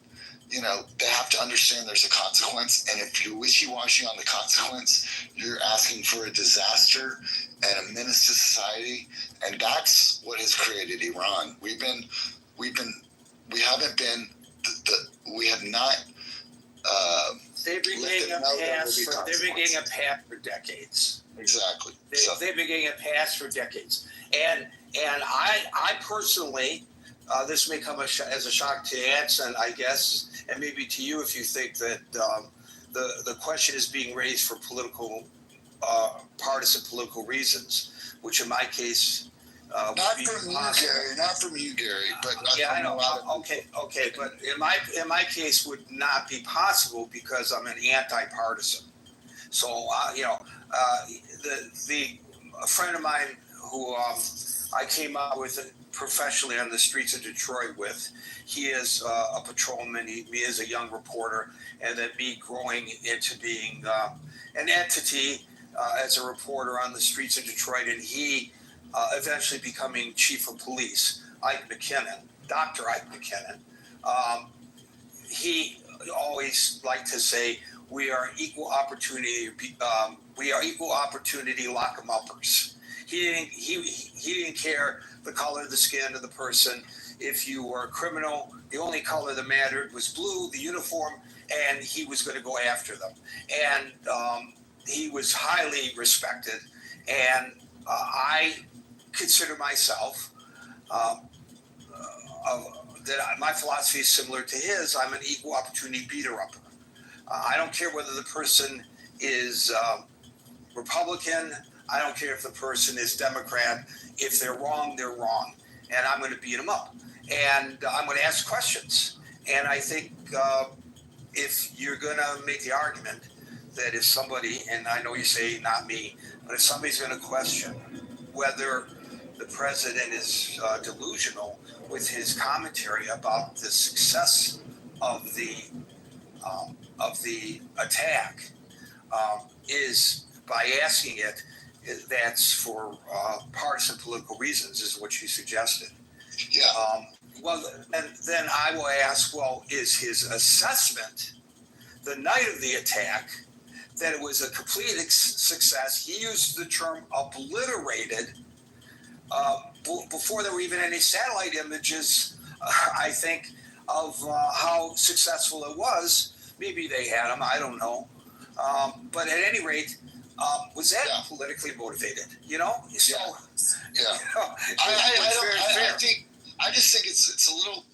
they have to understand there's a consequence. And if you're wishy-washy on the consequence, you're asking for a disaster and a menace to society. And that's what has created Iran. We have not. They've been getting a pass for decades. Exactly. They've been getting a pass for decades. And I personally, this may come as a shock to Anson, I guess, and maybe to you if you think that the question is being raised for partisan political reasons, which in my case not from you, Gary, but I know. Okay, but in my case would not be possible because I'm an anti-partisan. So a friend of mine who I came out with professionally on the streets of Detroit with, he is a patrolman. He is a young reporter, and then me growing into being an entity as a reporter on the streets of Detroit, and he eventually becoming chief of police, Dr. Ike McKinnon. He always liked to say, we are equal opportunity lock 'em uppers. He didn't care the color of the skin of the person. If you were a criminal, the only color that mattered was blue, the uniform, and he was going to go after them. And he was highly respected. And I consider myself that my philosophy is similar to his. I'm an equal opportunity beater-upper. I don't care whether the person is Republican. I don't care if the person is Democrat. If they're wrong, they're wrong. And I'm going to beat them up. And I'm going to ask questions. And I think if you're going to make the argument that if somebody, and I know you say not me, but if somebody's going to question whether the president is delusional with his commentary about the success of the attack, by asking it, that's for partisan political reasons, is what you suggested. Yeah. Well, and then I will ask, well, is his assessment the night of the attack that it was a complete success? He used the term obliterated before there were even any satellite images, I think, of how successful it was. Maybe they had them, I don't know. But at any rate, was that politically motivated? You know? So, Yeah. you know, I just think it's a little.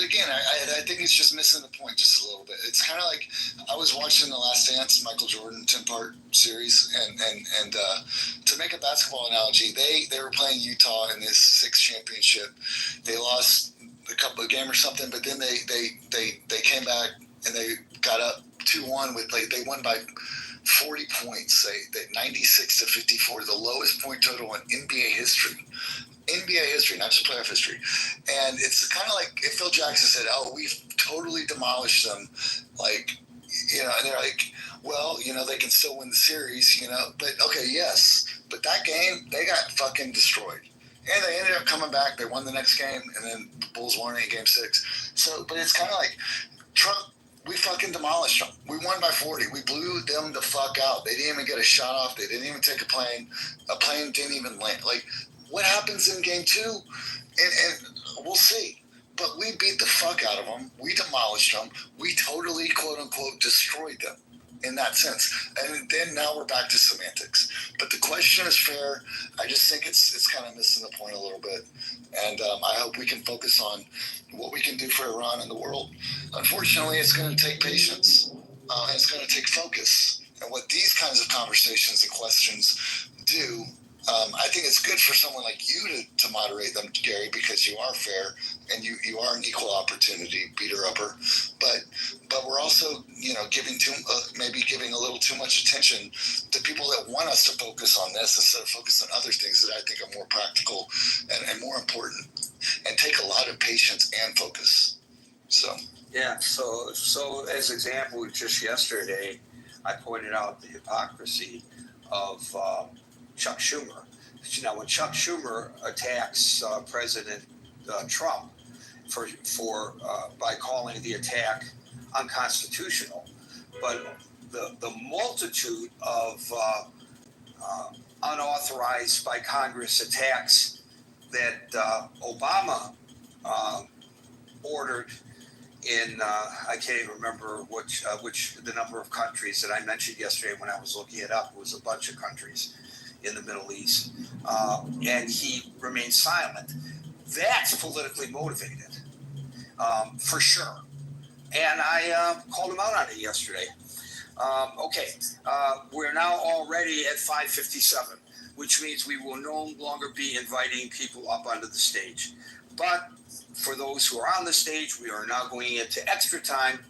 Again, I think it's just missing the point just a little bit. It's kind of like I was watching The Last Dance, Michael Jordan 10-part series, and to make a basketball analogy, they were playing Utah in this sixth championship. They lost a game or something, but then they came back and they got up 2-1 with they won by 40 points. They 96-54, the lowest point total in NBA history. NBA history, not just playoff history. And it's kind of like if Phil Jackson said, oh, we've totally demolished them. Like, you know, and they're like, well, you know, they can still win the series, you know. But, okay, yes. But that game, they got fucking destroyed. And they ended up coming back. They won the next game, and then the Bulls won in game 6. So, but it's kind of like Trump, we fucking demolished them. We won by 40. We blew them the fuck out. They didn't even get a shot off. They didn't even take a plane. A plane didn't even land. Like, what happens in game 2? And we'll see. But we beat the fuck out of them. We demolished them. We totally, quote unquote, destroyed them in that sense. And then now we're back to semantics. But the question is fair. I just think it's kind of missing the point a little bit. And I hope we can focus on what we can do for Iran and the world. Unfortunately, it's going to take patience. And it's going to take focus. And what these kinds of conversations and questions do, I think it's good for someone like you to moderate them, Gary, because you are fair and you are an equal opportunity beater-upper. But we're also, you know, maybe giving a little too much attention to people that want us to focus on this instead of focus on other things that I think are more practical and more important and take a lot of patience and focus. So. Yeah, so as example, just yesterday, I pointed out the hypocrisy of Chuck Schumer. Now, when Chuck Schumer attacks President Trump for by calling the attack unconstitutional, but the multitude of unauthorized by Congress attacks that Obama ordered in I can't even remember which the number of countries that I mentioned yesterday when I was looking it up. It was a bunch of countries in the Middle East, and he remained silent. That's politically motivated, for sure. And I called him out on it yesterday. We're now already at 5:57, which means we will no longer be inviting people up onto the stage. But for those who are on the stage, we are now going into extra time.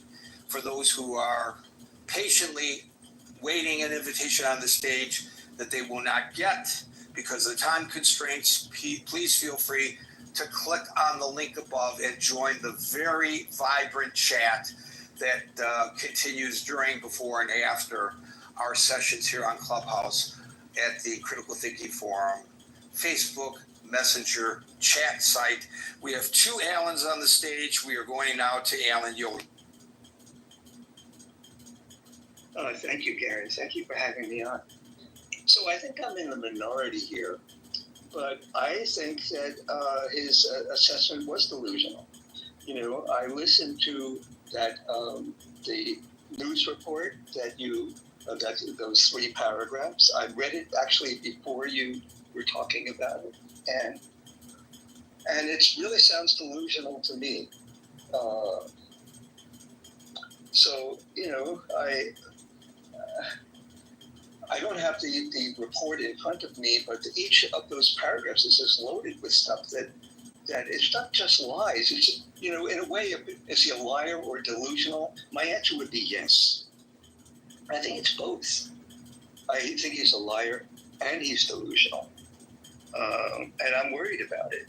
For those who are patiently waiting an invitation on the stage that they will not get because of the time constraints, please feel free to click on the link above and join the very vibrant chat that continues during, before, and after our sessions here on Clubhouse at the Critical Thinking Forum Facebook Messenger chat site. We have 2 Allens on the stage. We are going now to Alan Yoder. Thank you, Gary. Thank you for having me on. So I think I'm in the minority here, but I think that his assessment was delusional. You know, I listened to that the news report that those 3 paragraphs. I read it actually before you were talking about it, and it really sounds delusional to me. So you know, I don't have the report in front of me, but each of those paragraphs is just loaded with stuff that it's not just lies. It's, you know, in a way, is he a liar or delusional? My answer would be yes. I think it's both. I think he's a liar and he's delusional, and I'm worried about it.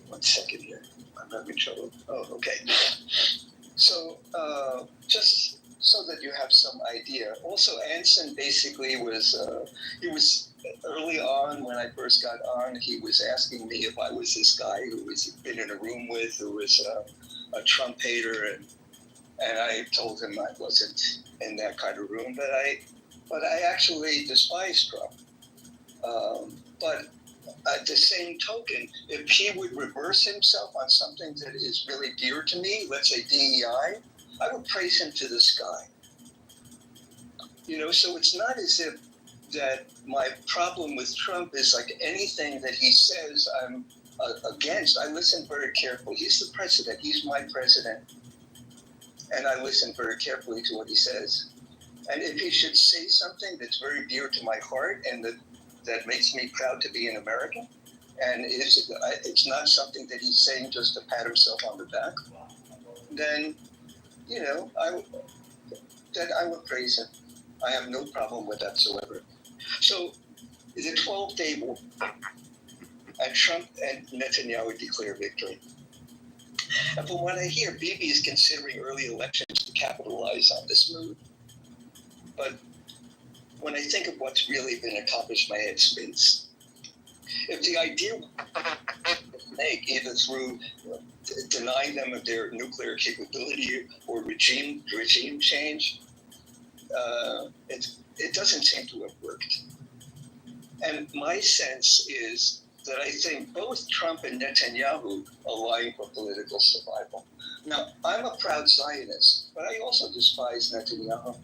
One second here. I'm having trouble. Oh, okay. So, just so that you have some idea. Also, Anson basically was, he was early on when I first got on, he was asking me if I was this guy who was been in a room with, who was a Trump hater, and I told him I wasn't in that kind of room, but I actually despise Trump. But at the same token, if he would reverse himself on something that is really dear to me, let's say DEI, I would praise him to the sky. You know, so it's not as if that my problem with Trump is like anything that he says I'm against. I listen very carefully. He's the president. He's my president. And I listen very carefully to what he says. And if he should say something that's very dear to my heart and that makes me proud to be an American, and it's not something that he's saying just to pat himself on the back, then, you know, I would praise him. I have no problem with that whatsoever. So the 12-day war, and Trump and Netanyahu declare victory. And from what I hear, Bibi is considering early elections to capitalize on this move. But when I think of what's really been accomplished, my head spins. If the idea make either through denying them of their nuclear capability or regime change, it doesn't seem to have worked. And my sense is that I think both Trump and Netanyahu are lying for political survival. Now, I'm a proud Zionist, but I also despise Netanyahu.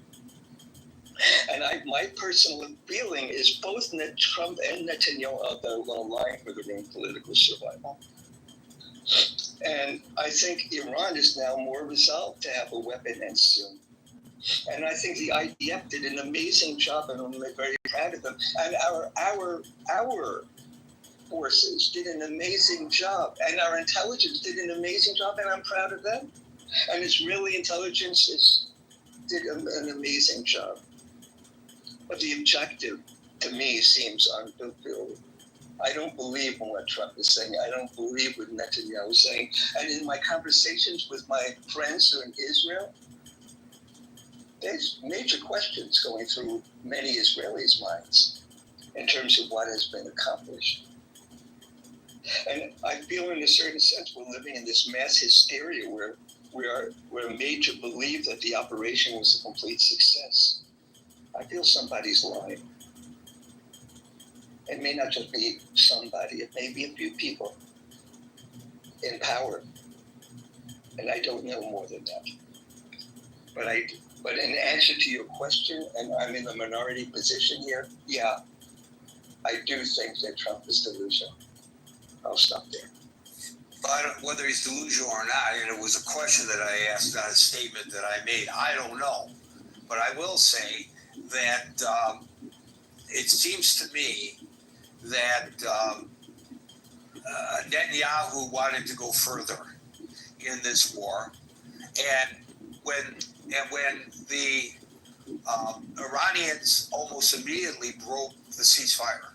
And my personal feeling is both Trump and Netanyahu are lying for their own political survival. And I think Iran is now more resolved to have a weapon, and soon. And I think the IDF did an amazing job, and I'm very proud of them. And our forces did an amazing job, and our intelligence did an amazing job, and I'm proud of them. And Israeli intelligence did an amazing job. But the objective, to me, seems unfulfilled. I don't believe in what Trump is saying. I don't believe what Netanyahu is saying. And in my conversations with my friends who are in Israel, there's major questions going through many Israelis' minds in terms of what has been accomplished. And I feel in a certain sense we're living in this mass hysteria where we're made to believe that the operation was a complete success. I feel somebody's lying. It may not just be somebody, it may be a few people in power. And I don't know more than that. But in answer to your question, and I'm in the minority position here, yeah, I do think that Trump is delusional. I'll stop there. Whether he's delusional or not, and it was a question that I asked, not a statement that I made, I don't know. But I will say that it seems to me that Netanyahu wanted to go further in this war, and when the Iranians almost immediately broke the ceasefire,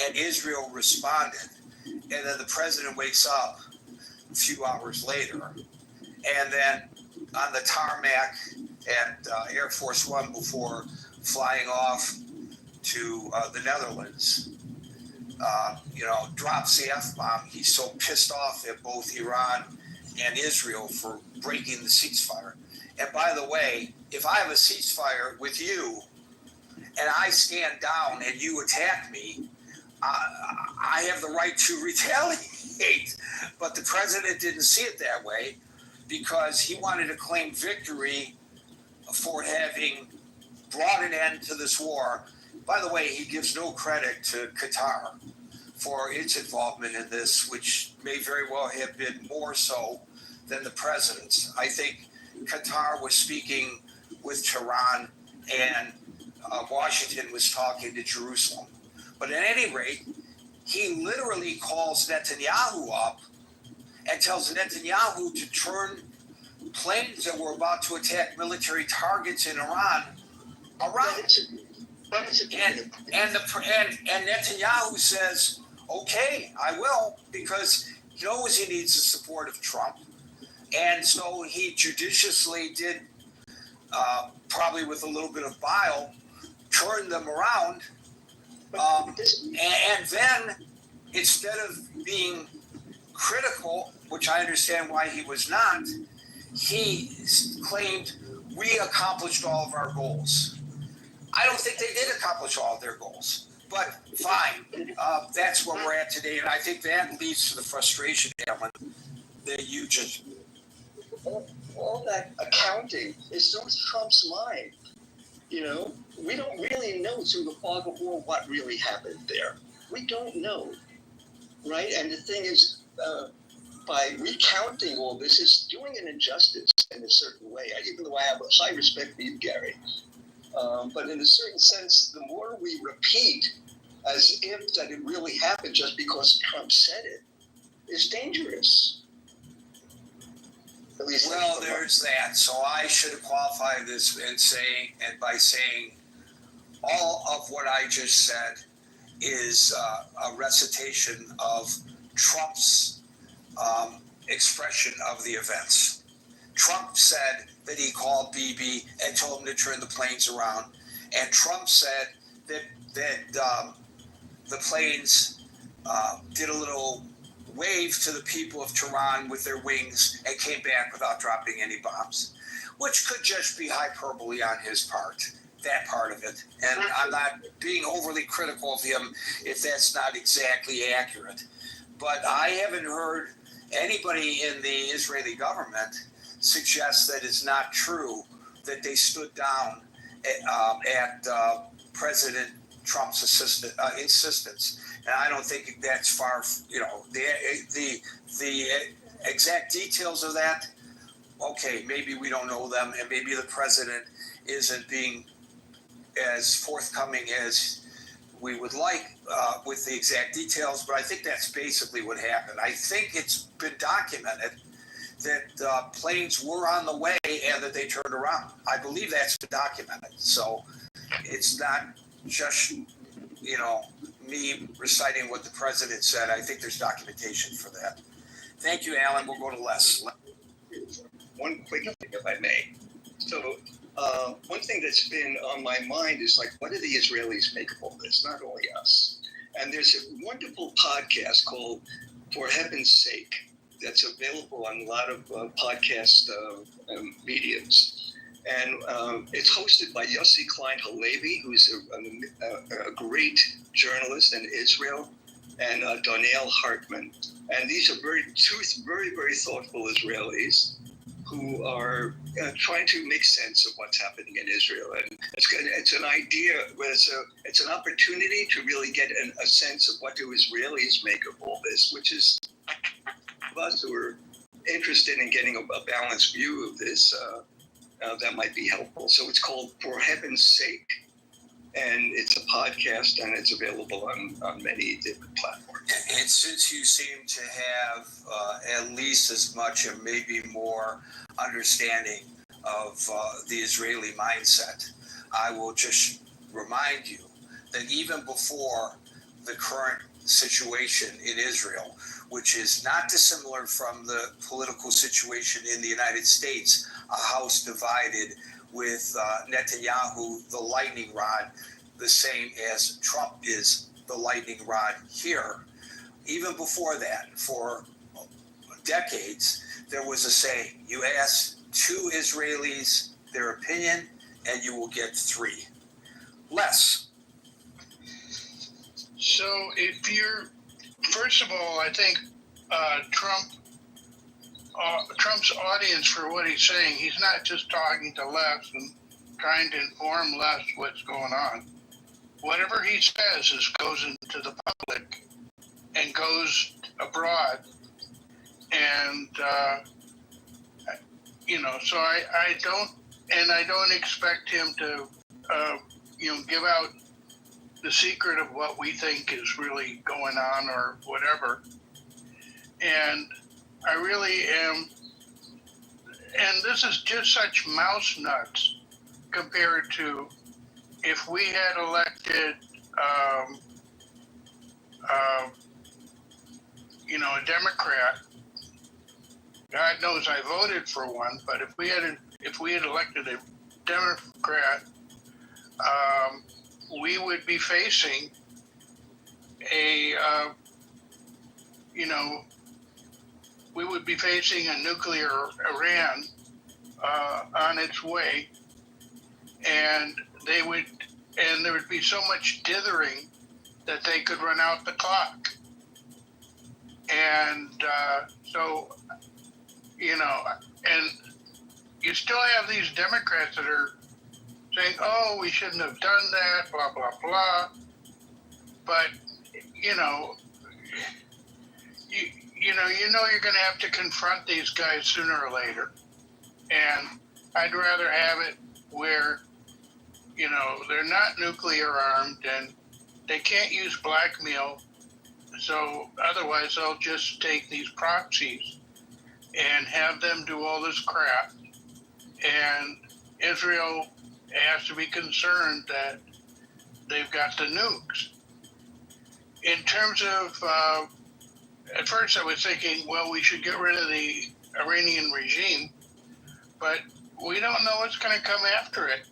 and Israel responded, and then the president wakes up a few hours later, and then on the tarmac at Air Force One before flying off to the Netherlands, drops the F-bomb. He's so pissed off at both Iran and Israel for breaking the ceasefire. And by the way, if I have a ceasefire with you and I stand down and you attack me, I have the right to retaliate. But the president didn't see it that way because he wanted to claim victory for having brought an end to this war. By the way, he gives no credit to Qatar for its involvement in this, which may very well have been more so than the president's. I think Qatar was speaking with Tehran and Washington was talking to Jerusalem. But at any rate, he literally calls Netanyahu up and tells Netanyahu to turn planes that were about to attack military targets in Iran around. And Netanyahu says, okay, I will, because knows he needs the support of Trump, and so he judiciously did, probably with a little bit of bile, turn them around. And then, instead of being critical, which I understand why he was not, he claimed we accomplished all of our goals. I don't think they did accomplish all of their goals, but fine. That's where we're at today, and I think that leads to the frustration, Alan, that you just. All that accounting is so Trump's mind. You know, we don't really know through the fog of war what really happened there. We don't know, right? And the thing is, by recounting all this, is doing an injustice in a certain way. Even though I have a high respect for you, Gary, but in a certain sense, the more we repeat as if that it really happened just because Trump said it, is dangerous. At least well, there's that. So I should qualify this by saying all of what I just said is a recitation of Trump's expression of the events. Trump said that he called Bibi and told him to turn the planes around, and Trump said that the planes did a little wave to the people of Tehran with their wings and came back without dropping any bombs, which could just be hyperbole on his part, that part of it. And I'm not being overly critical of him if that's not exactly accurate. But I haven't heard anybody in the Israeli government suggest that it's not true that they stood down at President Trump's insistence. And I don't think that's far, the exact details of that. Okay, maybe we don't know them, and maybe the president isn't being as forthcoming as we would like with the exact details, but I think that's basically what happened. I think it's been documented that planes were on the way and that they turned around. I believe that's been documented. So it's not just, me reciting what the president said. I think there's documentation for that. Thank you, Alan. We'll go to Les. One quick thing, if I may. So one thing that's been on my mind is like, what do the Israelis make of all this? Not only us. And there's a wonderful podcast called For Heaven's Sake that's available on a lot of podcast mediums. And it's hosted by Yossi Klein Halevi, who's a great journalist in Israel, and Donnell Hartman. And these are two very, very thoughtful Israelis who are trying to make sense of what's happening in Israel. And it's an idea, it's an opportunity to really get a sense of what do Israelis make of all this, which is us who are interested in getting a balanced view of this. That might be helpful. So it's called For Heaven's Sake, and it's a podcast, and it's available on many different platforms. And since you seem to have at least as much and maybe more understanding of the Israeli mindset, I will just remind you that even before the current situation in Israel, which is not dissimilar from the political situation in the United States, a house divided with Netanyahu, the lightning rod, the same as Trump is the lightning rod here. Even before that, for decades, there was a saying, you ask two Israelis their opinion and you will get three. Les. So if you're, first of all, I think Trump's audience for what he's saying, he's not just talking to Les and trying to inform Les what's going on. Whatever he says goes into the public and goes abroad. And, so I don't expect him to, give out the secret of what we think is really going on or whatever. And I really am, and this is just such mouse nuts compared to if we had elected a Democrat, God knows I voted for one, but if we had elected a Democrat, we would be facing a nuclear Iran on its way, and there would be so much dithering that they could run out the clock. And and you still have these Democrats that are saying, "Oh, we shouldn't have done that," blah blah blah. But you know you're going to have to confront these guys sooner or later. And I'd rather have it where they're not nuclear armed and they can't use blackmail. So otherwise, they'll just take these proxies and have them do all this crap. And Israel has to be concerned that they've got the nukes. In terms of, at first I was thinking, well, we should get rid of the Iranian regime, but we don't know what's going to come after it.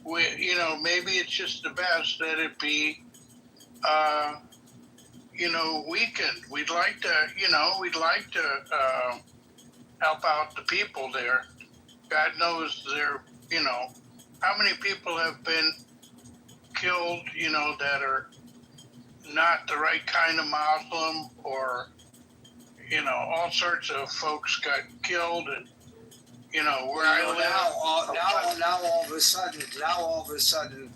Maybe it's just the best that it be, weakened. We'd like to help out the people there. God knows how many people have been killed, that are not the right kind of Muslim, or, all sorts of folks got killed, and, where I live. Now all of a sudden,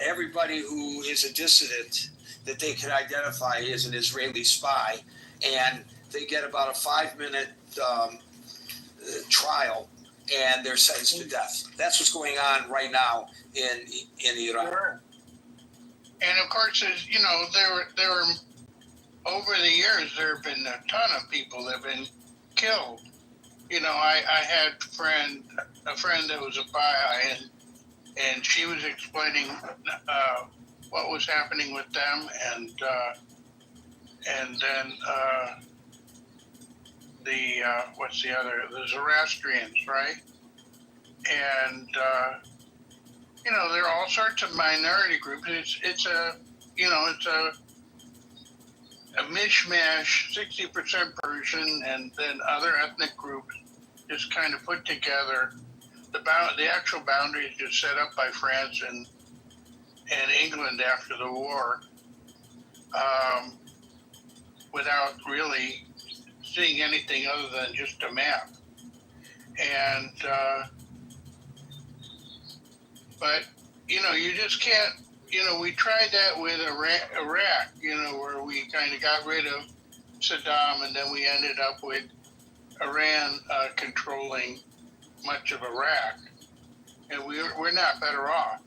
everybody who is a dissident that they can identify as an Israeli spy, and they get about a 5-minute trial, and they're sentenced to death. That's what's going on right now in Iran. And of course, there were over the years there have been a ton of people that have been killed. I had a friend that was a Baha'i, and she was explaining what was happening with them, and then the Zoroastrians, right? And there are all sorts of minority groups. It's a mishmash, 60% Persian, and then other ethnic groups just kind of put together. The actual boundaries just set up by France and England after the war, without really seeing anything other than just a map. And but you just can't. We tried that with Iraq, where we kind of got rid of Saddam, and then we ended up with Iran controlling much of Iraq, and we're not better off.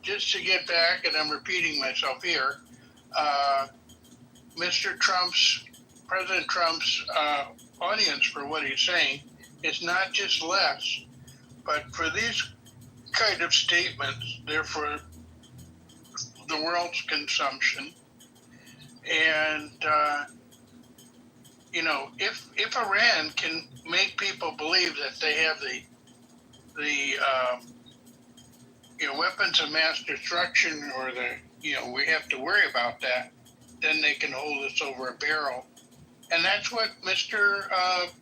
Just to get back, and I'm repeating myself here, President Trump's audience for what he's saying is not just less, but for these kind of statements, they're for the world's consumption. And if Iran can make people believe that they have the weapons of mass destruction, or we have to worry about that, then they can hold us over a barrel. And that's what Mr.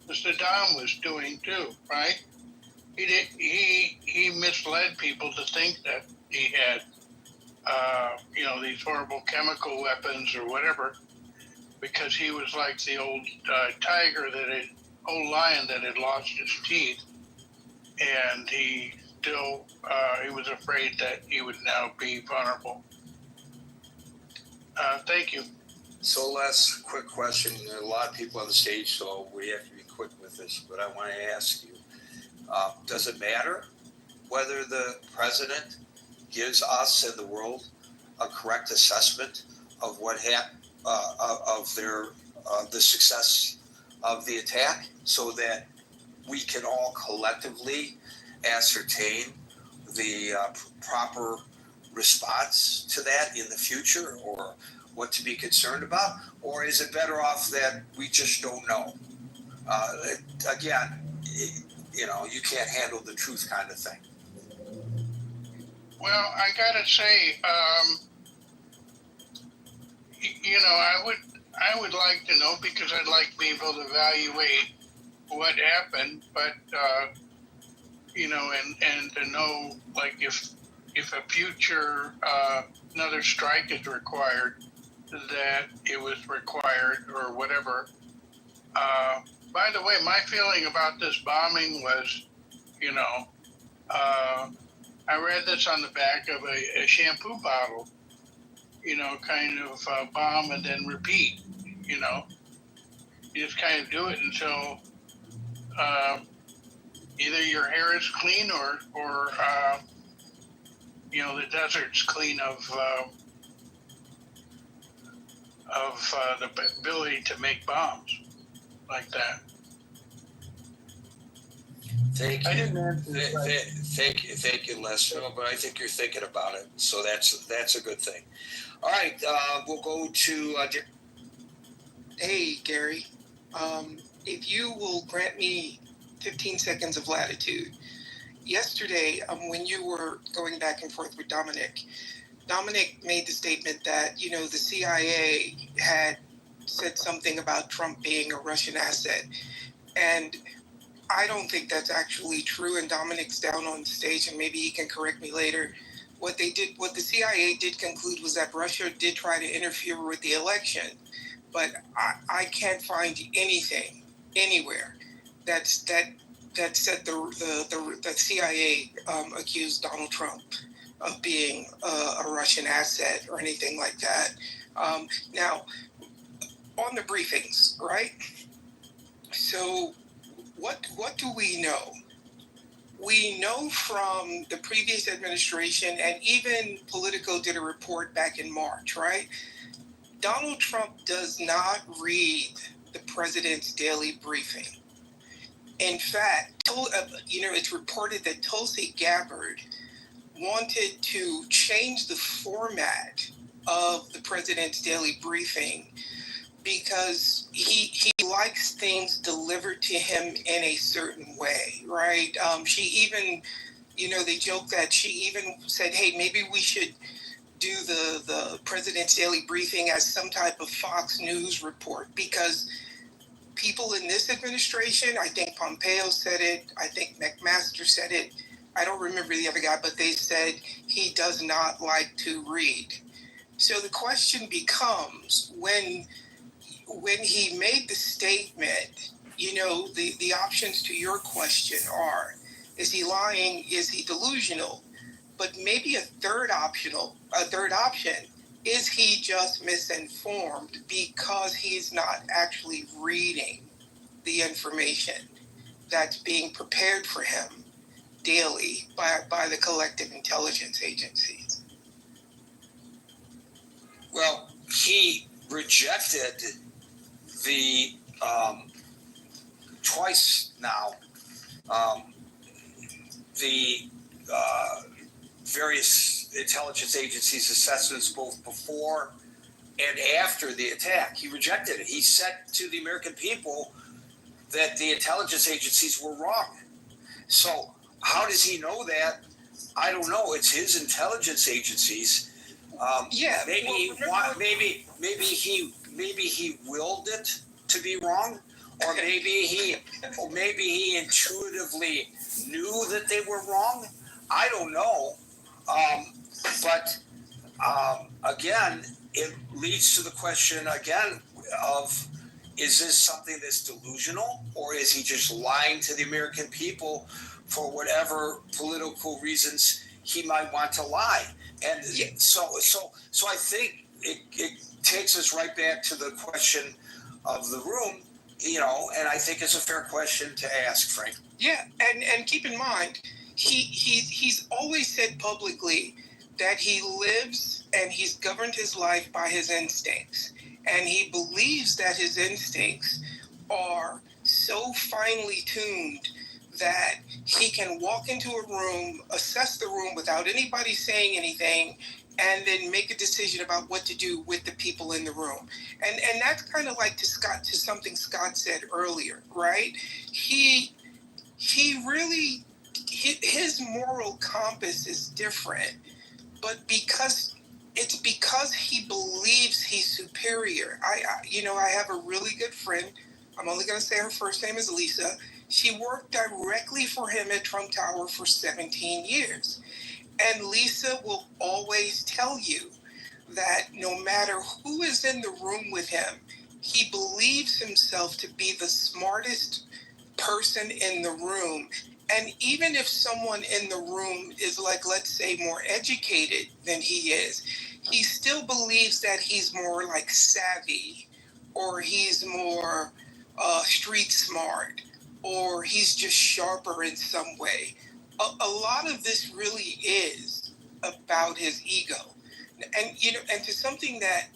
Saddam was doing too, right? He misled people to think that he had these horrible chemical weapons or whatever, because he was like the old old lion that had lost his teeth, and he was afraid that he would now be vulnerable. Thank you. So last quick question. There are a lot of people on the stage, so we have to be quick with this, but I want to ask you, does it matter whether the president gives us and the world a correct assessment of what happened, of the success of the attack, so that we can all collectively ascertain the proper response to that in the future, or what to be concerned about, or is it better off that we just don't know? Again, you can't handle the truth kind of thing. Well, I gotta say, I would like to know, because I'd like to be able to evaluate what happened, but and to know, like, if a future another strike is required, that it was required or whatever. By the way, my feeling about this bombing was, I read this on the back of a shampoo bottle, kind of bomb and then repeat, you just kind of do it until either your hair is clean or the desert's clean of the ability to make bombs like that. Thank I you. didn't answer the question. Thank you, Les. No, but I think you're thinking about it, so that's a good thing. All right, we'll go to. Hey, Gary. If you will grant me 15 seconds of latitude. Yesterday, when you were going back and forth with Dominic made the statement that, the CIA had said something about Trump being a Russian asset. And I don't think that's actually true. And Dominic's down on stage, and maybe he can correct me later. What the CIA did conclude was that Russia did try to interfere with the election. But I can't find anything anywhere that said the CIA accused Donald Trump of being a Russian asset or anything like that. Now, on the briefings, right? So, what do we know? We know from the previous administration, and even Politico did a report back in March, right? Donald Trump does not read the president's daily briefing. In fact, it's reported that Tulsi Gabbard wanted to change the format of the president's daily briefing because he likes things delivered to him in a certain way, right? She even, they joke that she even said, hey, maybe we should do the president's daily briefing as some type of Fox News report, because people in this administration, I think Pompeo said it, I think McMaster said it, I don't remember the other guy, but they said he does not like to read. So the question becomes, when he made the statement, the options to your question are, is he lying? Is he delusional? But maybe a third option, is he just misinformed because he's not actually reading the information that's being prepared for him daily by the collective intelligence agencies? Well, he rejected the twice now the various intelligence agencies' assessments both before and after the attack. He rejected it. He said to the American people that the intelligence agencies were wrong. So how does he know that? I don't know. It's his intelligence agencies. Maybe he willed it to be wrong, or maybe he intuitively knew that they were wrong. I don't know. But again, it leads to the question again of, is this something that's delusional, or is he just lying to the American people for whatever political reasons he might want to lie? And so I think it takes us right back to the question of the room, and I think it's a fair question to ask, Frank. Yeah, and keep in mind, he's always said publicly that he lives and he's governed his life by his instincts. And he believes that his instincts are so finely tuned that he can walk into a room, assess the room without anybody saying anything, and then make a decision about what to do with the people in the room. And that's kind of like to something Scott said earlier, right? He really, his moral compass is different, but because he believes he's superior. I have a really good friend. I'm only going to say her first name is Lisa. She worked directly for him at Trump Tower for 17 years. And Lisa will always tell you that no matter who is in the room with him, he believes himself to be the smartest person in the room. And even if someone in the room is, like, let's say, more educated than he is, he still believes that he's more like savvy, or he's more street smart, or he's just sharper in some way. A lot of this really is about his ego. And to something that,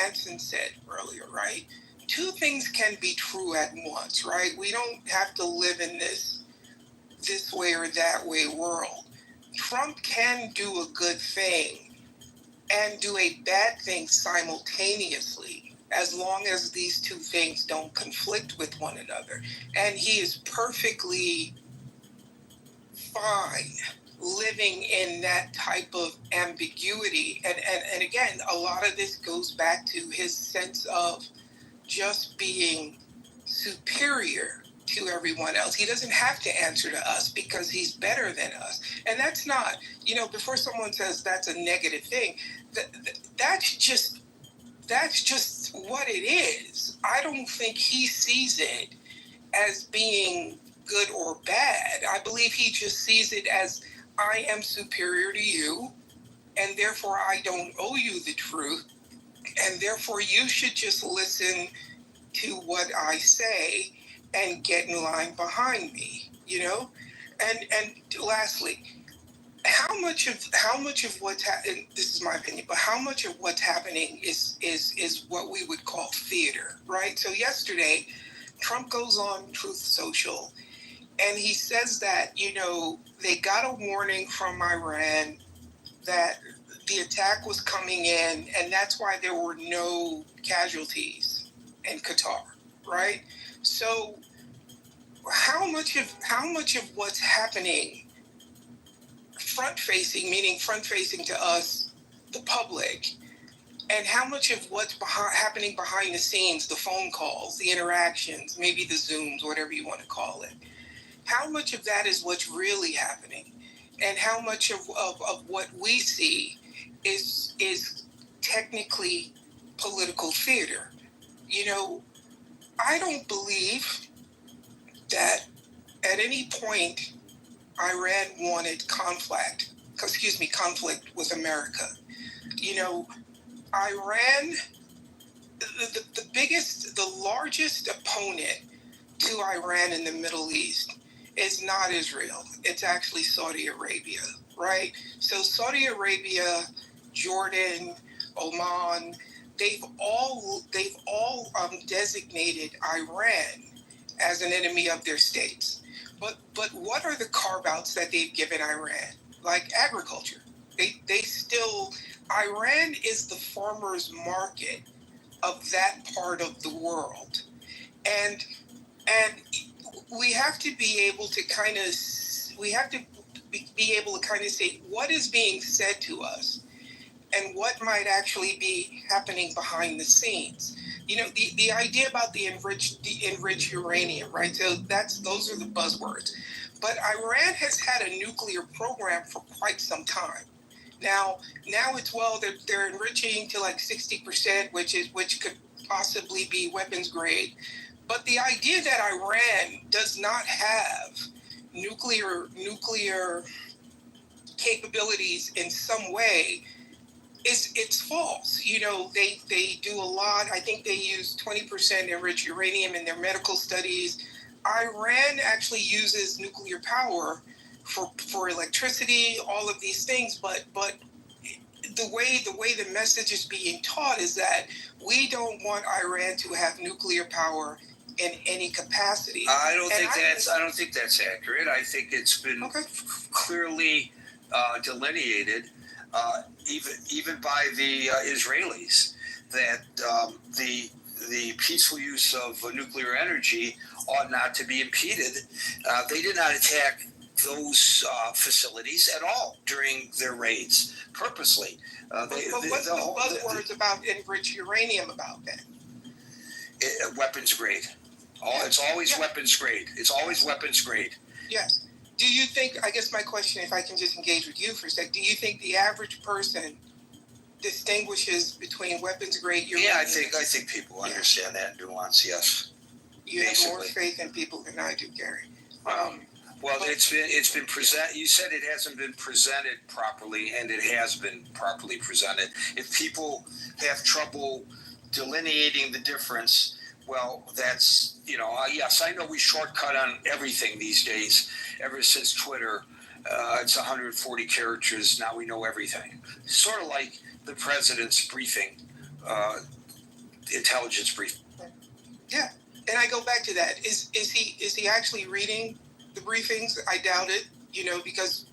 Anson said earlier, right? Two things can be true at once, right? We don't have to live in this way or that way world. Trump can do a good thing and do a bad thing simultaneously, as long as these two things don't conflict with one another. And he is perfectly fine living in that type of ambiguity. And again, a lot of this goes back to his sense of just being superior to everyone else. He doesn't have to answer to us because he's better than us. And that's not, before someone says that's a negative thing, that's just what it is. I don't think he sees it as being good or bad. I believe he just sees it as, I am superior to you, and therefore I don't owe you the truth, and therefore you should just listen to what I say and get in line behind me, And lastly, how much of what's happening, this is my opinion, but how much of what's happening is what we would call theater, right? So yesterday, Trump goes on Truth Social, and he says that, they got a warning from Iran that the attack was coming in, and that's why there were no casualties in Qatar, right? So how much of what's happening front-facing, meaning front-facing to us, the public, and how much of what's happening behind the scenes, the phone calls, the interactions, maybe the Zooms, whatever you want to call it, how much of that is what's really happening? And how much of what we see is technically political theater? I don't believe that at any point Iran wanted conflict with America. Iran, the largest opponent to Iran in the Middle East is not Israel. It's actually Saudi Arabia, right? So Saudi Arabia, Jordan, Oman, they've all designated Iran as an enemy of their states. But what are the carve-outs that they've given Iran? Like agriculture. They still, Iran is the farmer's market of that part of the world. And we have to be able to kind of say what is being said to us and what might actually be happening behind the scenes. The idea about the enriched uranium, right? So those are the buzzwords. But Iran has had a nuclear program for quite some time. Now it's, they're enriching to like 60%, which could possibly be weapons grade. But the idea that Iran does not have nuclear capabilities in some way it's false. They do a lot. I think they use 20% enriched uranium in their medical studies. Iran actually uses nuclear power for electricity, all of these things, but the way the message is being taught is that we don't want Iran to have nuclear power in any capacity. I don't And think that's accurate. I think it's been clearly delineated, even by the Israelis, that the peaceful use of nuclear energy ought not to be impeded. They did not attack those facilities at all during their raids purposely. But what's the buzzwords about enriched uranium about that? Weapons grade. It's always weapons grade. It's always weapons grade. Yes. Do you think, I guess my question, if I can just engage with you for a sec, do you think the average person distinguishes between weapons grade uranium? Yeah, I think people understand that nuance, yes. You have more faith in people than I do, Gary. Well, it's been presented. You said it hasn't been presented properly, and it has been properly presented. If people have trouble delineating the difference, well, that's, yes, I know we shortcut on everything these days. Ever since Twitter, it's 140 characters. Now we know everything. Sort of like the president's briefing, intelligence briefing. Yeah, and I go back to that. Is he actually reading the briefings? I doubt it. Because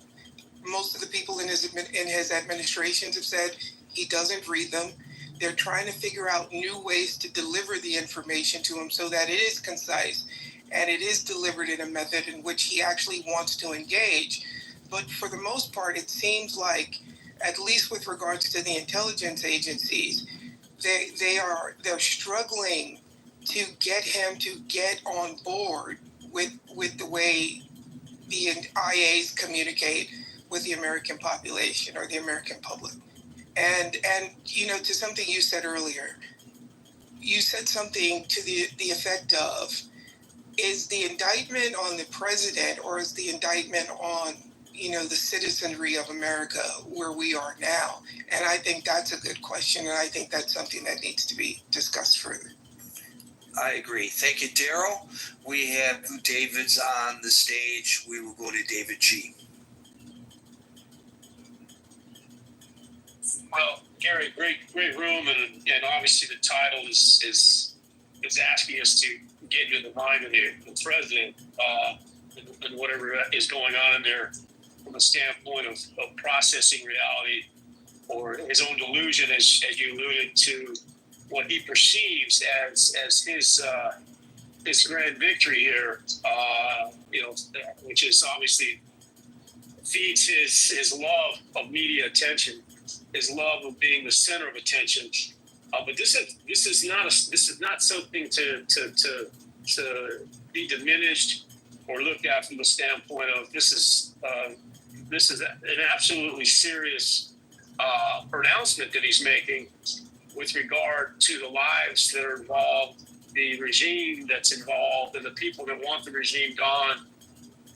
most of the people in his administrations have said he doesn't read them. They're trying to figure out new ways to deliver the information to him so that it is concise and it is delivered in a method in which he actually wants to engage. But for the most part, it seems like, at least with regards to the intelligence agencies, they're struggling to get him to get on board with the way the IAs communicate with the American population or the American public. And to something you said earlier, you said something to the effect of, is the indictment on the president or is the indictment on, the citizenry of America where we are now? And I think that's a good question, and I think that's something that needs to be discussed further. I agree. Thank you, Daryl. We have David's on the stage. We will go to David G. Well, Gary, great room, and obviously the title is asking us to get into the mind of the president and whatever is going on in there from a standpoint of processing reality or his own delusion, as you alluded to, what he perceives as his grand victory here, which is obviously feeds his love of media attention, his love of being the center of attention. But this is not something to be diminished or looked at from the standpoint of this is an absolutely serious pronouncement that he's making with regard to the lives that are involved, the regime that's involved, and the people that want the regime gone.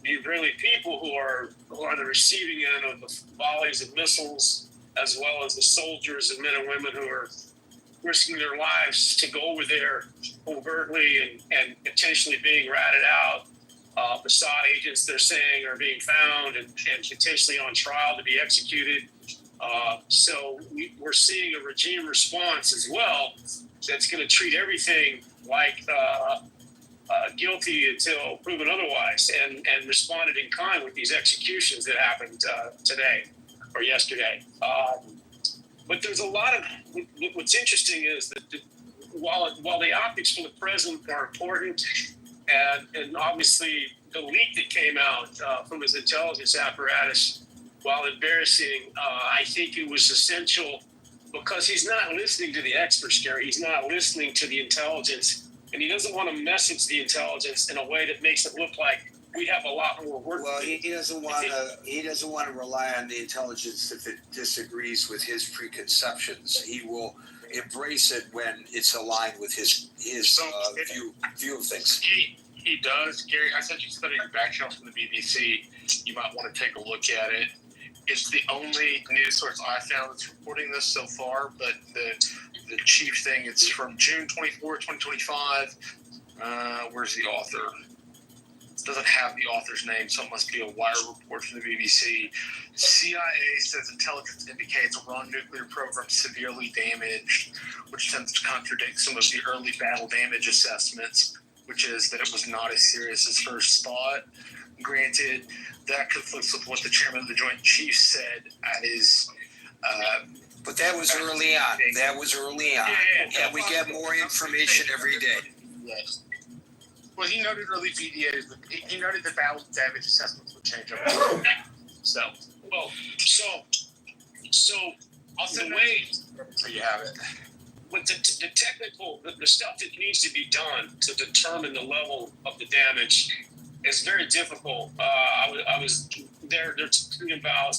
The really people who are on the receiving end of the volleys of missiles, as well as the soldiers and men and women who are risking their lives to go over there overtly and potentially being ratted out. Mossad agents, they're saying, are being found and potentially on trial to be executed. So we're seeing a regime response as well that's going to treat everything like guilty until proven otherwise, and responded in kind with these executions that happened today or yesterday. But there's a lot of what's interesting is that while the optics for the president are important, and obviously the leak that came out from his intelligence apparatus, while embarrassing, I think it was essential because he's not listening to the experts, Gary. He's not listening to the intelligence, and he doesn't want to message the intelligence in a way that makes it look like we have a lot more work. Well, he doesn't want to rely on the intelligence if it disagrees with his preconceptions. He will embrace it when it's aligned with his view of things. He does, Gary. I sent you something back channel from the BBC. You might want to take a look at it. It's the only news source I found that's reporting this so far, but the chief thing, it's from June 24, 2025. Where's the author? It doesn't have the author's name, so it must be a wire report from the BBC. CIA says intelligence indicates Iran nuclear program severely damaged, which tends to contradict some of the early battle damage assessments. which is that it was not as serious as first thought. Granted, that conflicts with what the chairman of the Joint Chiefs said at his. But that was early on. That was early on. Yeah. And we get more information every day. Yes. Well, he noted early PDAs. He noted that damage assessments would change over time. So, Well, so I'll send the way so you have it. with the technical, the stuff that needs to be done to determine the level of the damage is very difficult. I was they're talking about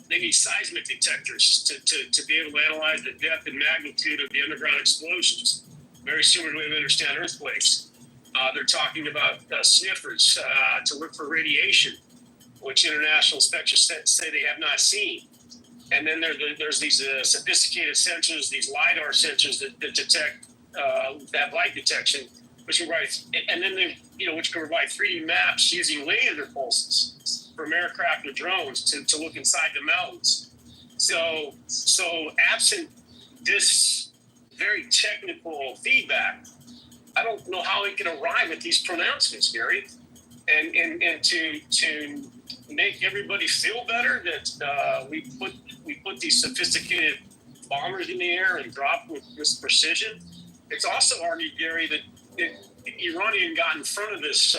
they need seismic detectors to be able to analyze the depth and magnitude of the underground explosions, very similar to the way we understand earthquakes. They're talking about sniffers to look for radiation, which international inspectors say they have not seen. And then there's these sophisticated sensors, these LiDAR sensors that detect that light detection, which which can provide 3D maps using laser pulses from aircraft or drones to look inside the mountains. So absent this very technical feedback, I don't know how we can arrive at these pronouncements, Gary, and to make everybody feel better that we put these sophisticated bombers in the air and drop with this precision. It's also argued, Gary, that Iranian got in front of this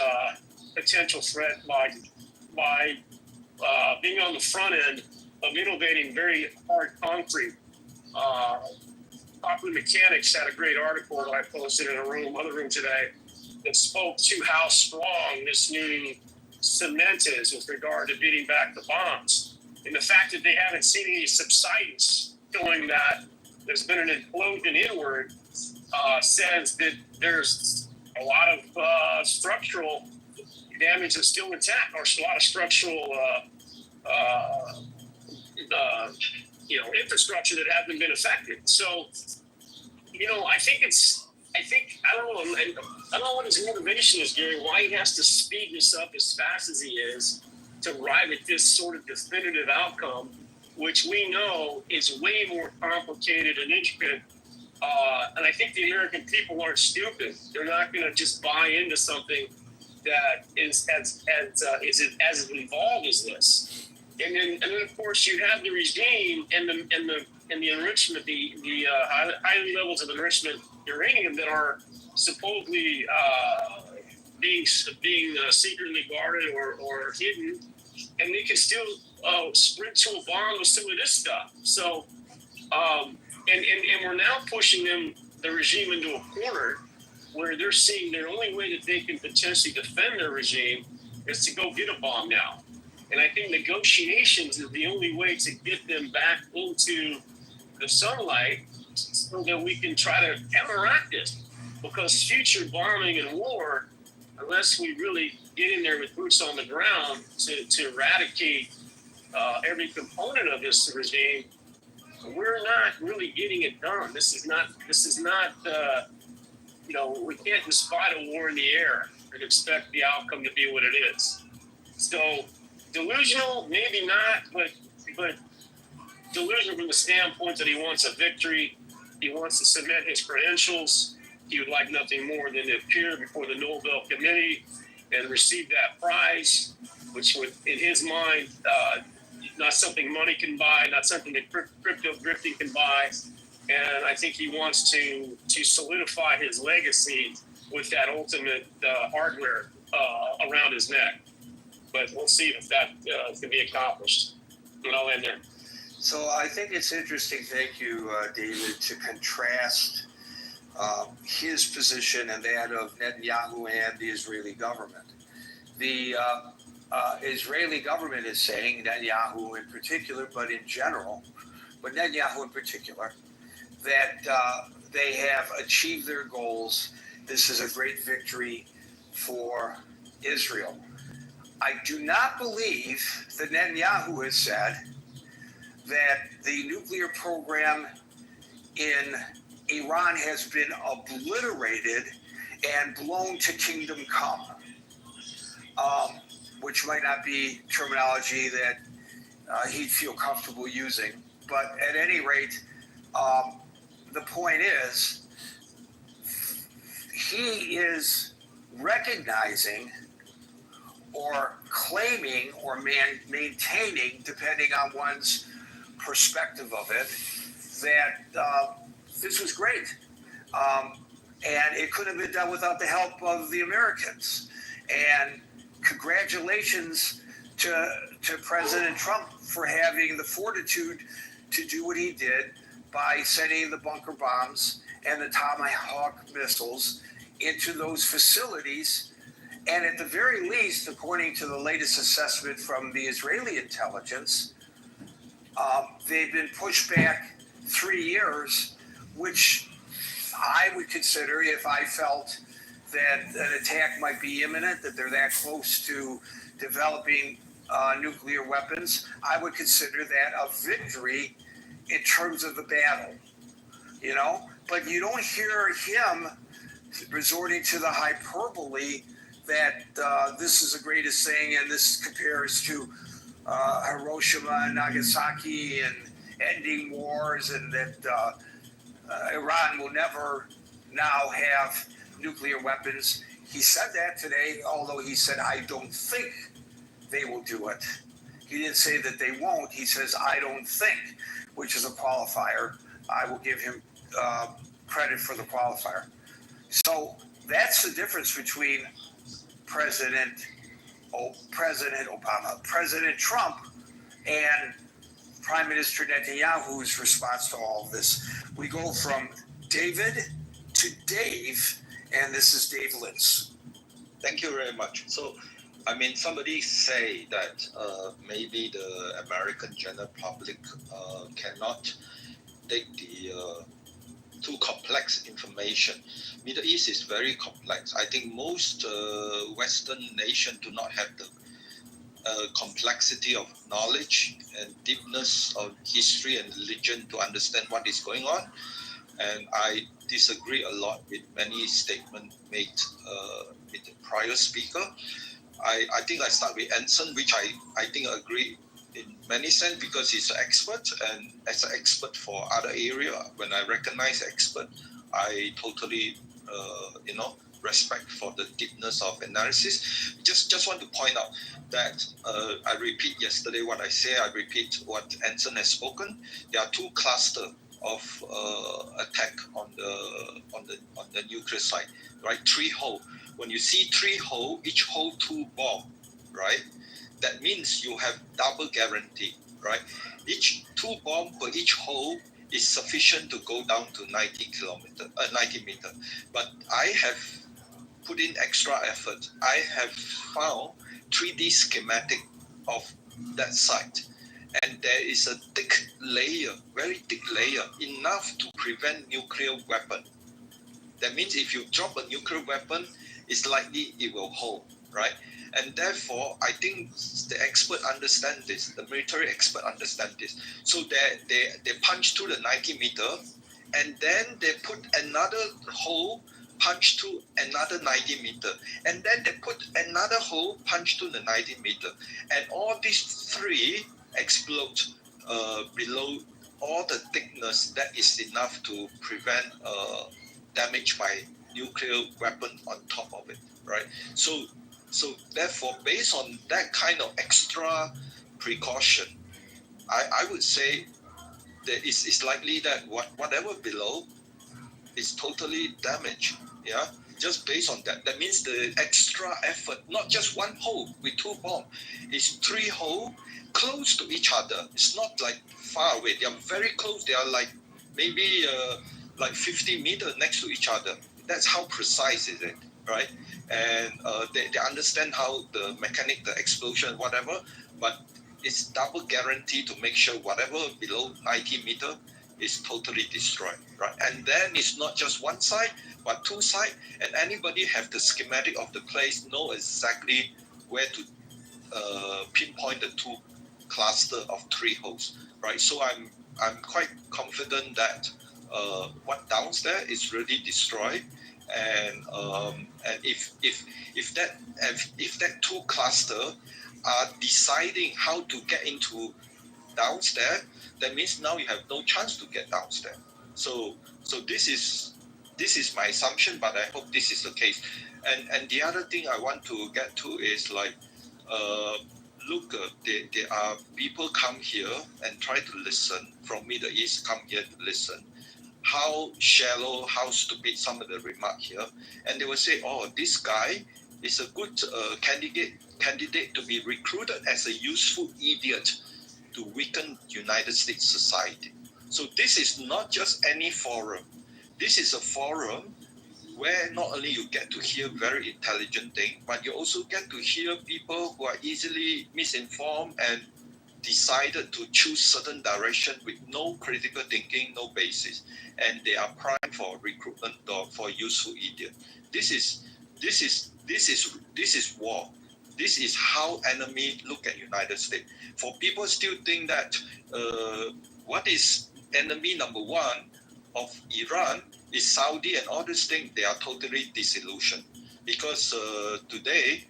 potential threat by being on the front end of innovating very hard concrete. Popular Mechanics had a great article that I posted in other room today that spoke to how strong this new cement is with regard to beating back the bombs. And the fact that they haven't seen any subsidence showing that there's been an implosion inward says that there's a lot of structural damage that's still intact, or a lot of structural infrastructure that hasn't been affected. So, I don't know what his motivation is, Gary, why he has to speed this up as fast as he is to arrive at this sort of definitive outcome, which we know is way more complicated and intricate. And I think the American people aren't stupid. They're not going to just buy into something that is as involved as this. And then of course you have the regime and the enrichment, the high levels of enrichment uranium that are supposedly being secretly guarded or hidden, and they can still sprint to a bomb with some of this stuff. So, and we're now pushing the regime into a corner where they're seeing their only way that they can potentially defend their regime is to go get a bomb now. And I think negotiations is the only way to get them back into the sunlight so that we can try to counteract this. Because future bombing and war, unless we really get in there with boots on the ground to eradicate every component of this regime, we're not really getting it done. This is not. We can't just fight a war in the air and expect the outcome to be what it is. So delusional, maybe not, but delusional from the standpoint that he wants a victory. He wants to cement his credentials. He would like nothing more than to appear before the Nobel Committee and receive that prize, which would, in his mind, not something money can buy, not something that crypto grifting can buy. And I think he wants to solidify his legacy with that ultimate hardware around his neck. But we'll see if that can be accomplished. And I'll end there. So I think it's interesting, thank you, David, to contrast his position and that of Netanyahu and the Israeli government. The Israeli government is saying, Netanyahu in particular, but in general, but Netanyahu in particular, that they have achieved their goals. This is a great victory for Israel. I do not believe that Netanyahu has said that the nuclear program in Iran has been obliterated and blown to kingdom come, which might not be terminology that he'd feel comfortable using. But at any rate, the point is, he is recognizing or claiming or maintaining, depending on one's perspective of it, that this was great. And it could have been done without the help of the Americans. And congratulations to President Trump for having the fortitude to do what he did by sending the bunker bombs and the Tomahawk missiles into those facilities. And at the very least, according to the latest assessment from the Israeli intelligence, they've been pushed back 3 years, which I would consider, if I felt that an attack might be imminent, that they're that close to developing nuclear weapons, I would consider that a victory in terms of the battle, you know? But you don't hear him resorting to the hyperbole that this is the greatest thing and this compares to Hiroshima and Nagasaki and ending wars, and that Iran will never now have nuclear weapons. He said that today, although he said, I don't think they will do it. He didn't say that they won't. He says, I don't think, which is a qualifier. I will give him credit for the qualifier. So that's the difference between President Obama, President Trump, and Prime Minister Netanyahu's response to all of this. We go from David to Dave, and this is Dave Litz. Thank you very much. So, I mean, somebody say that maybe the American general public cannot take the too complex information. Middle East is very complex. I think most Western nations do not have the complexity of knowledge and deepness of history and religion to understand what is going on. And I disagree a lot with many statements made with the prior speaker. I think I start with Anson, which I think I agree in many sense because he's an expert, and as an expert for other area, when I recognize expert, I totally respect for the deepness of analysis. Just want to point out that I repeat yesterday what I say. I repeat what Anson has spoken. There are two clusters of attack on the nuclear side, right? 3 hole. When you see 3 hole, each hole 2 bomb, right? That means you have double guarantee, right? Each 2 bomb per each hole is sufficient to go down to 90 meter. But I have put in extra effort. I have found 3D schematic of that site, and there is a thick layer, very thick layer, enough to prevent nuclear weapon. That means if you drop a nuclear weapon, it's likely it will hold, right? And therefore, I think the expert understand this, the military expert understand this. So they punch to the 90 meter, and then they put another hole, punch to another 90 meter, and then they put another hole, punch to the 90 meter. And all these 3 explode below all the thickness that is enough to prevent damage by nuclear weapon on top of it, right? So therefore, based on that kind of extra precaution, I would say that it's likely that whatever below is totally damaged, yeah? Just based on that. That means the extra effort, not just 1 hole with 2 bombs, it's 3 holes close to each other. It's not like far away. They are very close. They are like maybe like 50 meters next to each other. That's how precise is it, right? And they understand how the mechanic, the explosion, whatever, but it's double guarantee to make sure whatever below 90 meters is totally destroyed, right? And then it's not just 1 side, but 2 sides, and anybody have the schematic of the place, know exactly where to pinpoint the 2 cluster of 3 holes, right? So I'm quite confident that what downstairs is really destroyed, and if that 2 cluster are deciding how to get into downstairs, that means now you have no chance to get downstairs. So this is This is my assumption, but I hope this is the case. And the other thing I want to get to is like, look, there are people come here and try to listen from Middle East, come here to listen. How shallow, how stupid some of the remarks here, and they will say, "Oh, this guy is a good candidate to be recruited as a useful idiot to weaken United States society." So this is not just any forum. This is a forum where not only you get to hear very intelligent things, but you also get to hear people who are easily misinformed and decided to choose certain direction with no critical thinking, no basis, and they are primed for recruitment or for useful idiot. This is war. This is how enemy look at United States. For people still think that what is enemy number one of Iran is Saudi and all these things, they are totally disillusioned. Because today,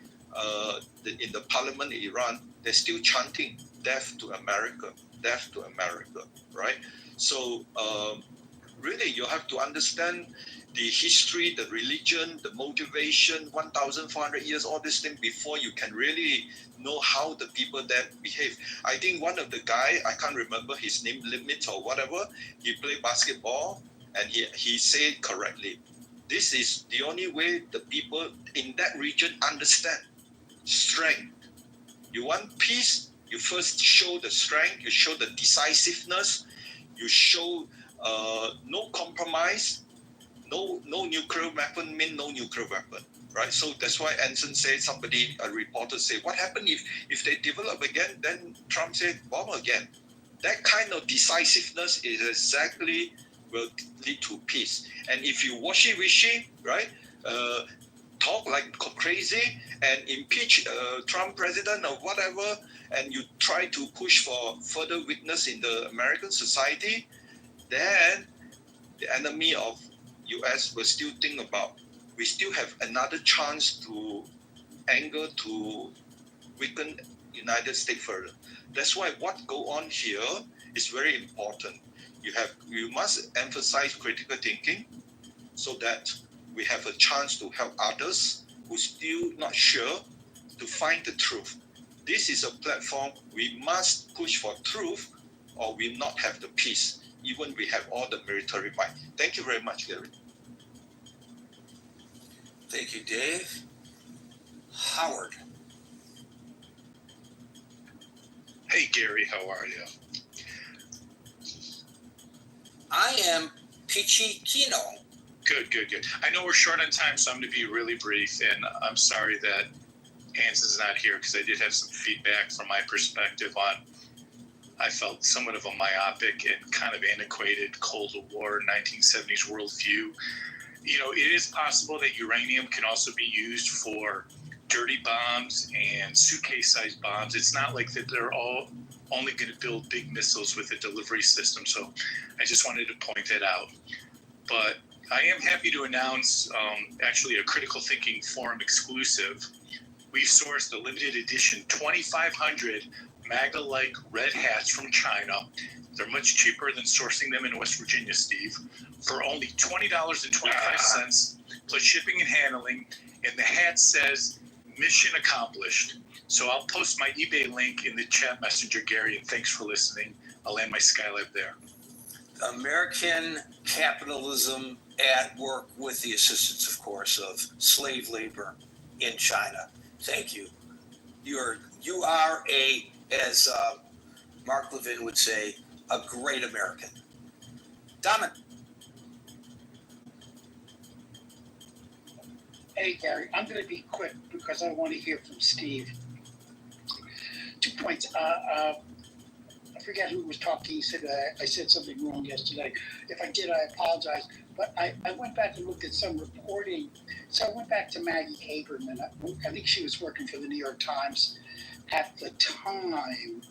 in the parliament in Iran, they're still chanting death to America, death to America, right? So really you have to understand the history, the religion, the motivation, 1,400 years, all these things before you can really know how the people there behave. I think one of the guy, I can't remember his name, Limit or whatever, he played basketball and he said correctly, this is the only way the people in that region understand strength. You want peace, you first show the strength, you show the decisiveness, you show no compromise, no nuclear weapon mean no nuclear weapon, right? So that's why Anson said, a reporter said, what happened if they develop again? Then Trump said, bomb again. That kind of decisiveness is exactly will lead to peace. And if you wishy-washy, right, talk like crazy and impeach Trump president or whatever, and you try to push for further weakness in the American society, then the enemy of US will still think about, we still have another chance to anger, to weaken United States further. That's why what go on here is very important. You must emphasize critical thinking so that we have a chance to help others who still not sure to find the truth. This is a platform we must push for truth or we not have the peace, even we have all the military might. Thank you very much, Gary. Thank you, Dave. Howard. Hey, Gary, how are you? I am Peachy Kino. Good. I know we're short on time, so I'm going to be really brief, and I'm sorry that Hanson's not here because I did have some feedback from my perspective on, I felt somewhat of a myopic and kind of antiquated Cold War 1970s worldview. You know, it is possible that uranium can also be used for dirty bombs and suitcase-sized bombs. It's not like that they're all only going to build big missiles with a delivery system. So I just wanted to point that out. But I am happy to announce actually a Critical Thinking Forum exclusive. We've sourced a limited edition 2,500 MAGA-like red hats from China. They're much cheaper than sourcing them in West Virginia, Steve, for only $20.25 plus shipping and handling. And the hat says, mission accomplished. So I'll post my eBay link in the chat messenger, Gary, and thanks for listening. I'll land my Skylab there. American capitalism at work with the assistance, of course, of slave labor in China. Thank you. You are a, as Mark Levin would say, a great American. Dominic. Hey, Gary, I'm going to be quick because I want to hear from Steve. 2 points. I forget who was talking. He said I said something wrong yesterday. If I did, I apologize. But I went back and looked at some reporting. So I went back to Maggie Haberman. I think she was working for the New York Times at the time.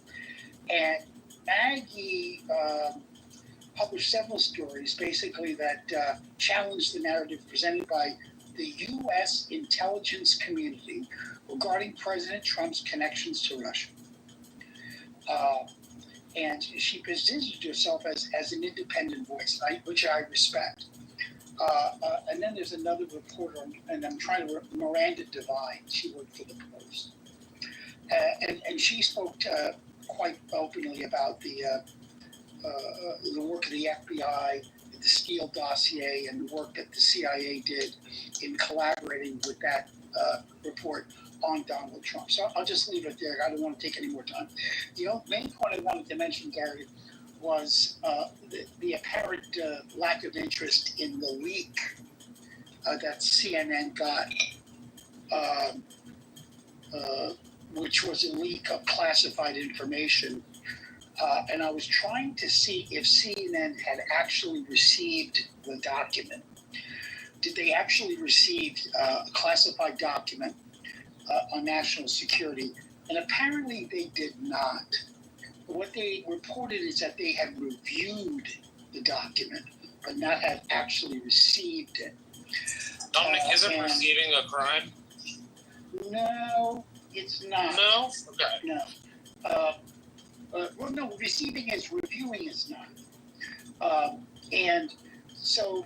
And Maggie published several stories, basically, that challenged the narrative presented by the U.S. intelligence community regarding President Trump's connections to Russia. And she positioned herself as an independent voice, which I respect. And then there's another reporter, and I'm trying to Miranda Devine. She worked for the Post, and she spoke quite openly about the work of the FBI, the Steele dossier, and the work that the CIA did in collaborating with that report on Donald Trump. So I'll just leave it there. I don't want to take any more time. The main point I wanted to mention, Gary, was the apparent lack of interest in the leak that CNN got, which was a leak of classified information. And I was trying to see if CNN had actually received the document. Did they actually receive a classified document on national security? And apparently they did not. What they reported is that they had reviewed the document, but not had actually received it. Dominic, isn't receiving a crime? No, it's not. No? Okay. No. Well, no, receiving is, reviewing is not. And so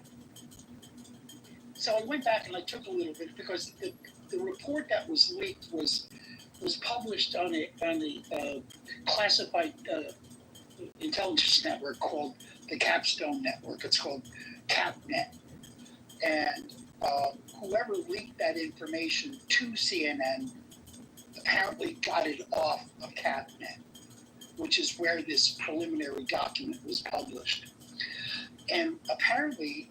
I went back and I took a little bit because the report that was leaked was published on a classified intelligence network called the Capstone Network. It's called CapNet. And whoever leaked that information to CNN apparently got it off of CapNet, which is where this preliminary document was published. And apparently,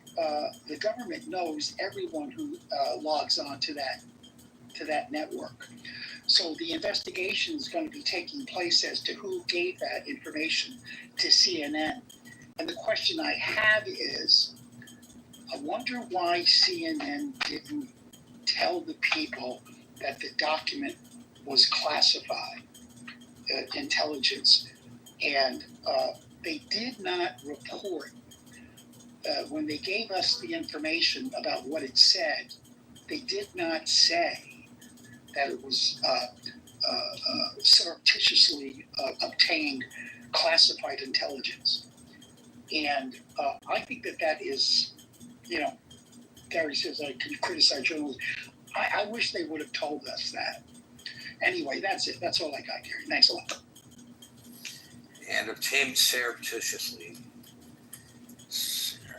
the government knows everyone who logs on to that network. So the investigation is going to be taking place as to who gave that information to CNN. And the question I have is, I wonder why CNN didn't tell the people that the document was classified intelligence. And they did not report, when they gave us the information about what it said, they did not say that it was surreptitiously obtained classified intelligence. And I think that is, Gary says I can criticize journalism. I wish they would have told us that. Anyway, that's it. That's all I got, Gary. Thanks a lot. And obtained surreptitiously.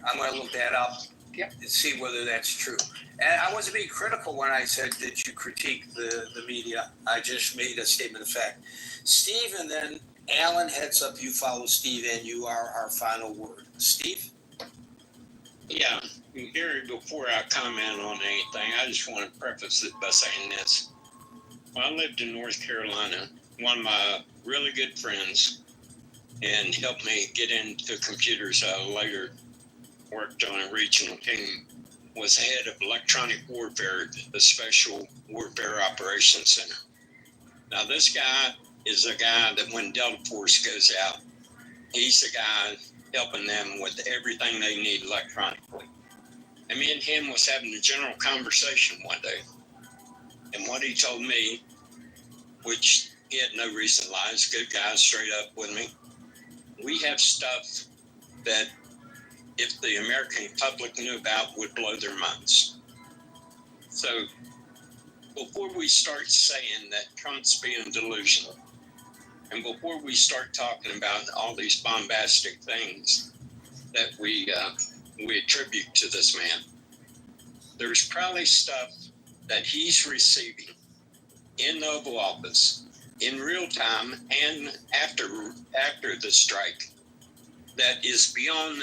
I'm going to look that up and see whether that's true. And I wasn't being critical when I said that you critique the media. I just made a statement of fact. Steve, and then Alan heads up. You follow Steve, and you are our final word. Steve? Yeah, Gary, before I comment on anything, I just want to preface it by saying this. When I lived in North Carolina, one of my really good friends and helped me get into computers, I later worked on a regional team, was head of electronic warfare at the Special Warfare Operations Center. Now, this guy is a guy that when Delta Force goes out, he's the guy helping them with everything they need electronically. And me and him was having a general conversation one day. And what he told me, which he had no reason to lie, he's a good guy, straight up with me. We have stuff that if the American public knew about would blow their minds. So before we start saying that Trump's being delusional, and before we start talking about all these bombastic things that we attribute to this man, there's probably stuff that he's receiving in the Oval Office in real time and after the strike that is beyond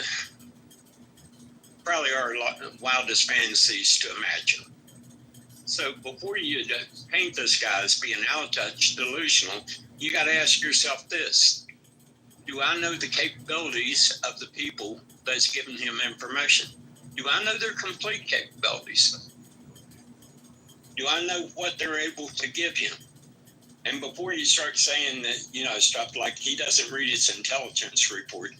probably our wildest fantasies to imagine. So before you paint this guy as being out of touch, delusional, you got to ask yourself this: do I know the capabilities of the people that's giving him information? Do I know their complete capabilities? Do I know what they're able to give him? And before you start saying that, stuff like he doesn't read his intelligence report,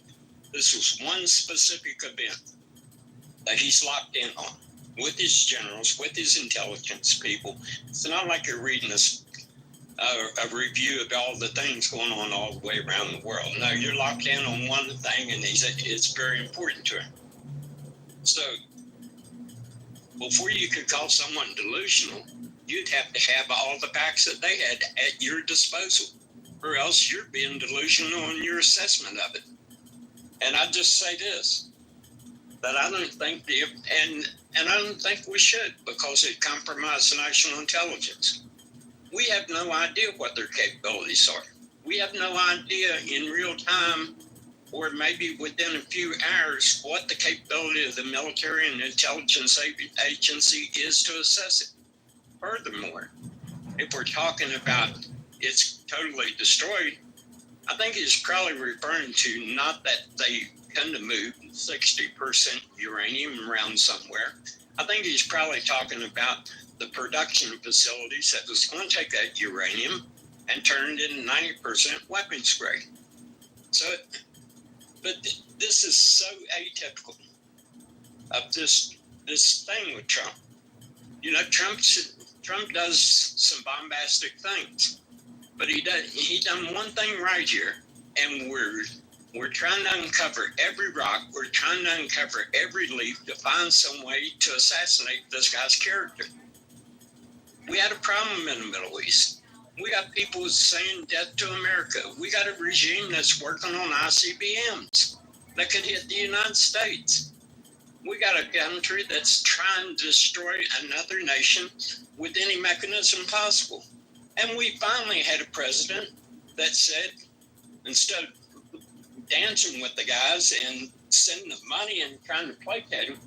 this was one specific event that he's locked in on with his generals, with his intelligence people. It's not like you're reading a review of all the things going on all the way around the world. No, you're locked in on one thing, and it's very important to him. So before you could call someone delusional, you'd have to have all the facts that they had at your disposal, or else you're being delusional in your assessment of it. And I just say this, that I don't think and I don't think we should, because it compromises national intelligence. We have no idea what their capabilities are. We have no idea in real time, or maybe within a few hours, what the capability of the military and intelligence agency is to assess it. Furthermore, if we're talking about it's totally destroyed, I think he's probably referring to not that they tend to move 60% uranium around somewhere. I think he's probably talking about the production facilities that was going to take that uranium and turn it into 90% weapons grade. So, but this is so atypical of this thing with Trump. You know, Trump does some bombastic things, but he done one thing right here, and we're trying to uncover every rock. We're trying to uncover every leaf to find some way to assassinate this guy's character. We had a problem in the Middle East. We got people saying death to America. We got a regime that's working on ICBMs that could hit the United States. We got a country that's trying to destroy another nation with any mechanism possible. And we finally had a president that said, instead of dancing with the guys and sending them money and trying to placate them,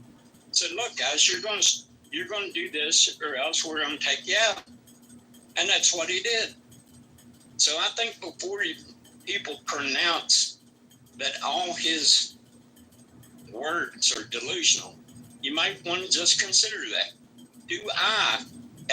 said, look, guys, you're going to do this, or else we're going to take you out. And that's what he did. So I think before people pronounce that all his words are delusional, you might want to just consider that. Do I,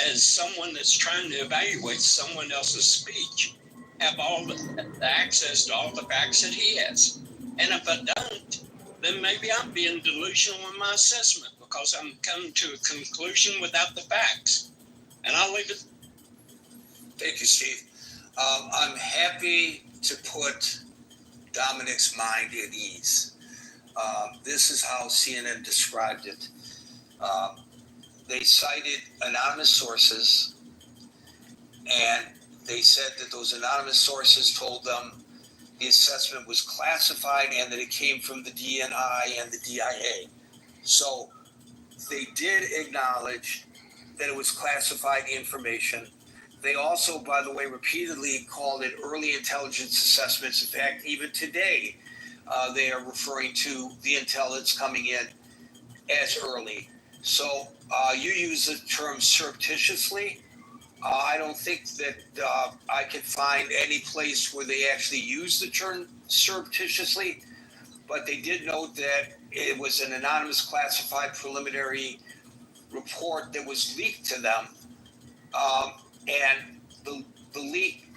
as someone that's trying to evaluate someone else's speech, have all the access to all the facts that he has? And if I don't, then maybe I'm being delusional in my assessment, because I'm coming to a conclusion without the facts. And I'll leave it. Thank you, Steve. I'm happy to put Dominic's mind at ease. This is how CNN described it. They cited anonymous sources, and they said that those anonymous sources told them the assessment was classified and that it came from the DNI and the DIA. So they did acknowledge that it was classified information. They also, by the way, repeatedly called it early intelligence assessments. In fact, even today, they are referring to the intel that's coming in as early. So you use the term surreptitiously. I don't think that I could find any place where they actually use the term surreptitiously, but they did note that it was an anonymous classified preliminary report that was leaked to them. And the leak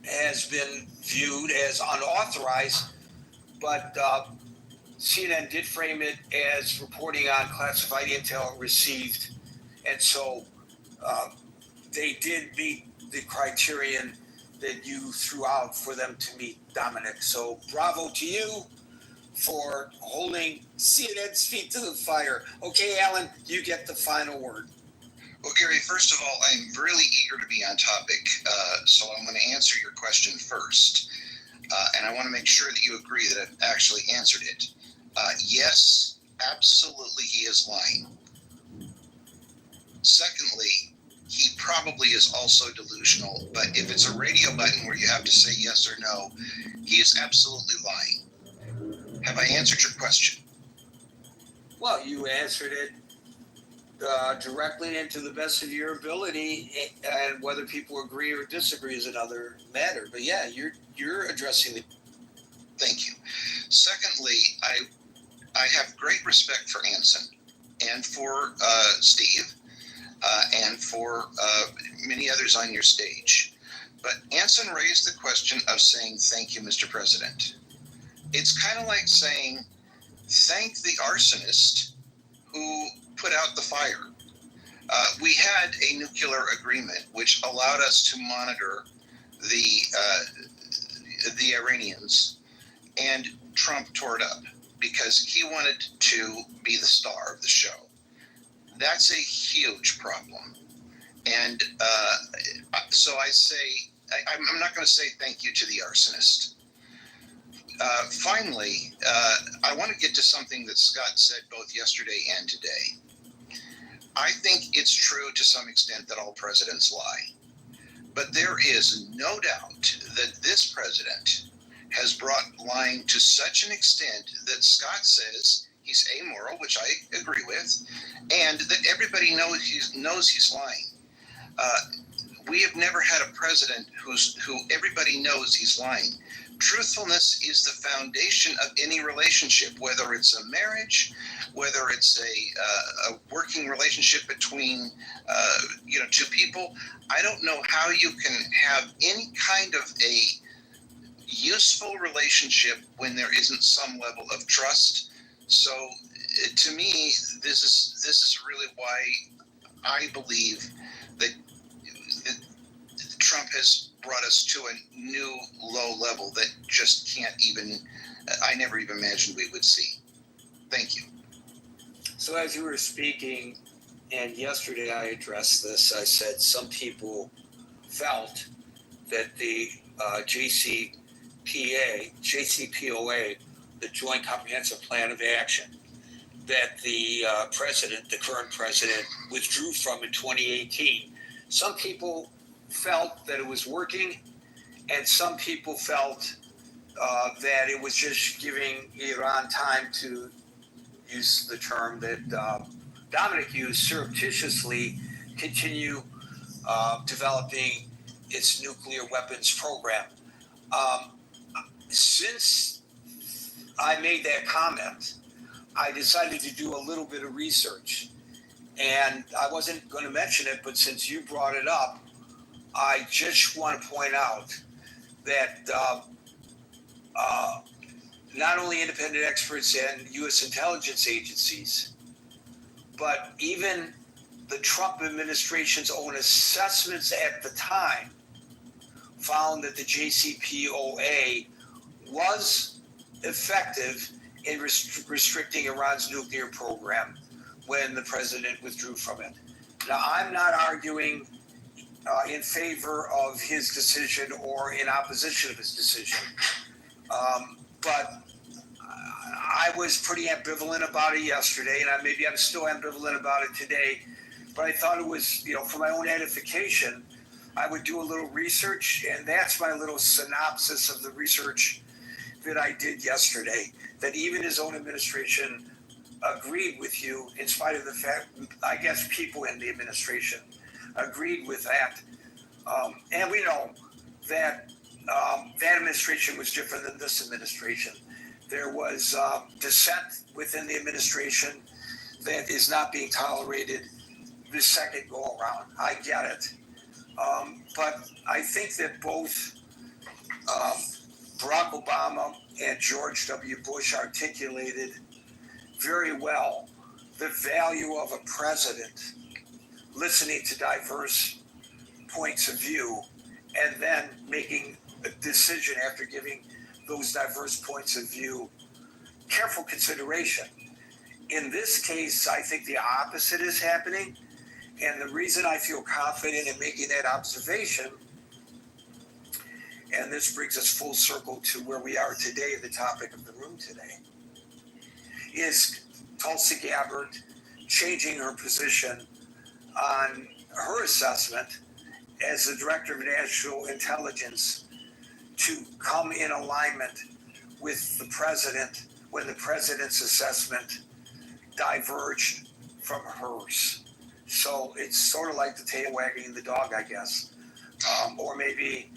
has been viewed as unauthorized, but CNN did frame it as reporting on classified intel received. And so they did meet the criterion that you threw out for them to meet, Dominic. So bravo to you for holding CNN's feet to the fire. Okay, Alan, you get the final word. Well, Gary, first of all, I'm really eager to be on topic, so I'm going to answer your question first. And I want to make sure that you agree that I've actually answered it. Yes, absolutely, he is lying. Secondly, he probably is also delusional, but if it's a radio button where you have to say yes or no, he is absolutely lying. Have I answered your question? Well, you answered it directly and to the best of your ability, and whether people agree or disagree is another matter. But yeah, you're addressing it. Thank you. Secondly, I have great respect for Anson and for Steve and for many others on your stage. But Anson raised the question of saying, thank you, Mr. President. It's kind of like saying, thank the arsonist who put out the fire. We had a nuclear agreement which allowed us to monitor the Iranians, and Trump tore it up because he wanted to be the star of the show. That's a huge problem. And so I say, I'm not going to say thank you to the arsonist. Finally, I want to get to something that Scott said both yesterday and today. I think it's true to some extent that all presidents lie. But there is no doubt that this president has brought lying to such an extent that Scott says he's amoral, which I agree with, and that everybody knows he's lying. We have never had a president who everybody knows he's lying. Truthfulness is the foundation of any relationship, whether it's a marriage, whether it's a working relationship between two people. I don't know how you can have any kind of a useful relationship when there isn't some level of trust. So to me, this is really why I believe that Trump has brought us to a new low level that just can't even, I never even imagined we would see. Thank you. So as you were speaking, and yesterday I addressed this, I said some people felt that the JCPOA, the Joint Comprehensive Plan of Action, that the current president, withdrew from in 2018. Some people felt that it was working, and some people felt that it was just giving Iran time to use the term that Dominic used, surreptitiously continue developing its nuclear weapons program. Since I made that comment, I decided to do a little bit of research. And I wasn't going to mention it, but since you brought it up, I just want to point out that not only independent experts and U.S. intelligence agencies, but even the Trump administration's own assessments at the time found that the JCPOA was effective in restricting Iran's nuclear program when the president withdrew from it. Now, I'm not arguing in favor of his decision or in opposition of his decision, but I was pretty ambivalent about it yesterday, and maybe I'm still ambivalent about it today, but I thought it was, for my own edification, I would do a little research, and that's my little synopsis of the research that I did yesterday, that even his own administration agreed with you, in spite of the fact, I guess people in the administration agreed with that. And we know that that administration was different than this administration. There was dissent within the administration that is not being tolerated this second go around. I get it. But I think that both Barack Obama and George W. Bush articulated very well the value of a president listening to diverse points of view and then making a decision after giving those diverse points of view careful consideration. In this case, I think the opposite is happening. And the reason I feel confident in making that observation, and this brings us full circle to where we are today, the topic of the room today, is Tulsi Gabbard changing her position on her assessment as the Director of National Intelligence to come in alignment with the president when the president's assessment diverged from hers. So it's sort of like the tail wagging the dog, I guess. Or maybe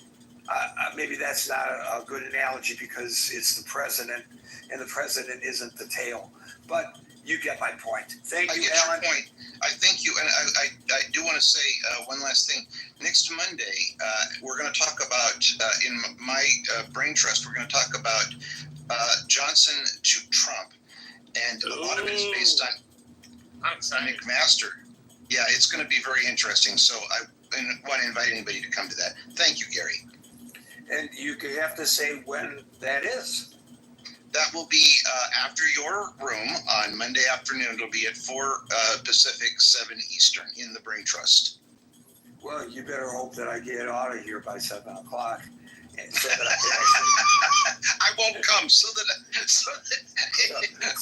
that's not a good analogy because it's the president and the president isn't the tail. But you get my point. Thank you, Alan. I get your point. I thank you. And I do want to say one last thing. Next Monday, we're going to talk about, in my brain trust, we're going to talk about Johnson to Trump. And a lot of it is based on McMaster. Yeah, it's going to be very interesting. So I want to invite anybody to come to that. Thank you, Gary. And you have to say when that is. That will be after your room on Monday afternoon. It'll be at 4 Pacific, 7 Eastern in the Brain Trust. Well, you better hope that I get out of here by 7 o'clock. And so that I won't come so that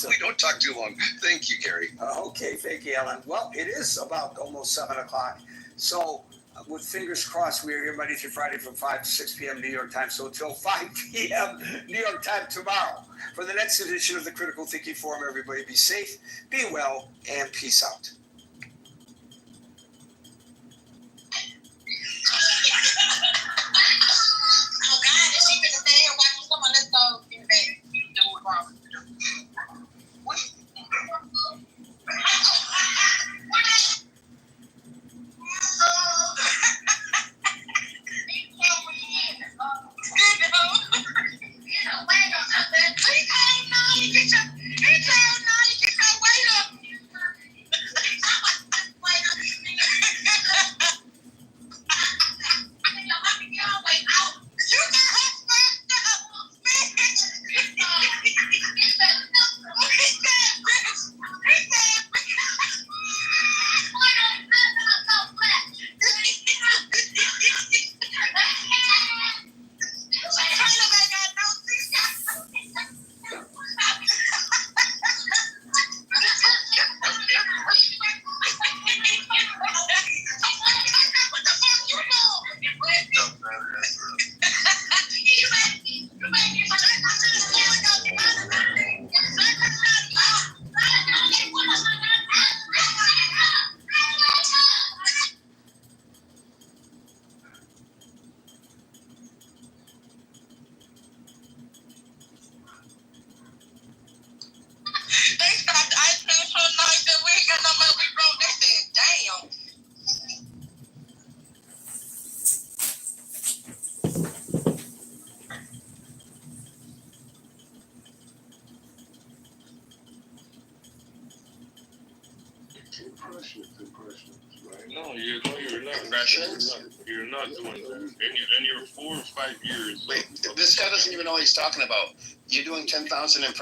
we don't talk too long. Thank you, Gary. Okay, thank you, Alan. Well, it is about almost 7 o'clock. So with fingers crossed, we are here Monday through Friday from 5 to 6 p.m. New York time. So until 5 p.m. New York time tomorrow. For the next edition of the Critical Thinking Forum, everybody be safe, be well, and peace out. Oh God, is she gonna stay here watching someone? Let's go in bed. Do it wrong. Impressions, right? No, you're not. Impressions? You're not doing that. In your 4 or 5 years. Wait, this guy doesn't even know what he's talking about. You're doing 10,000 impressions.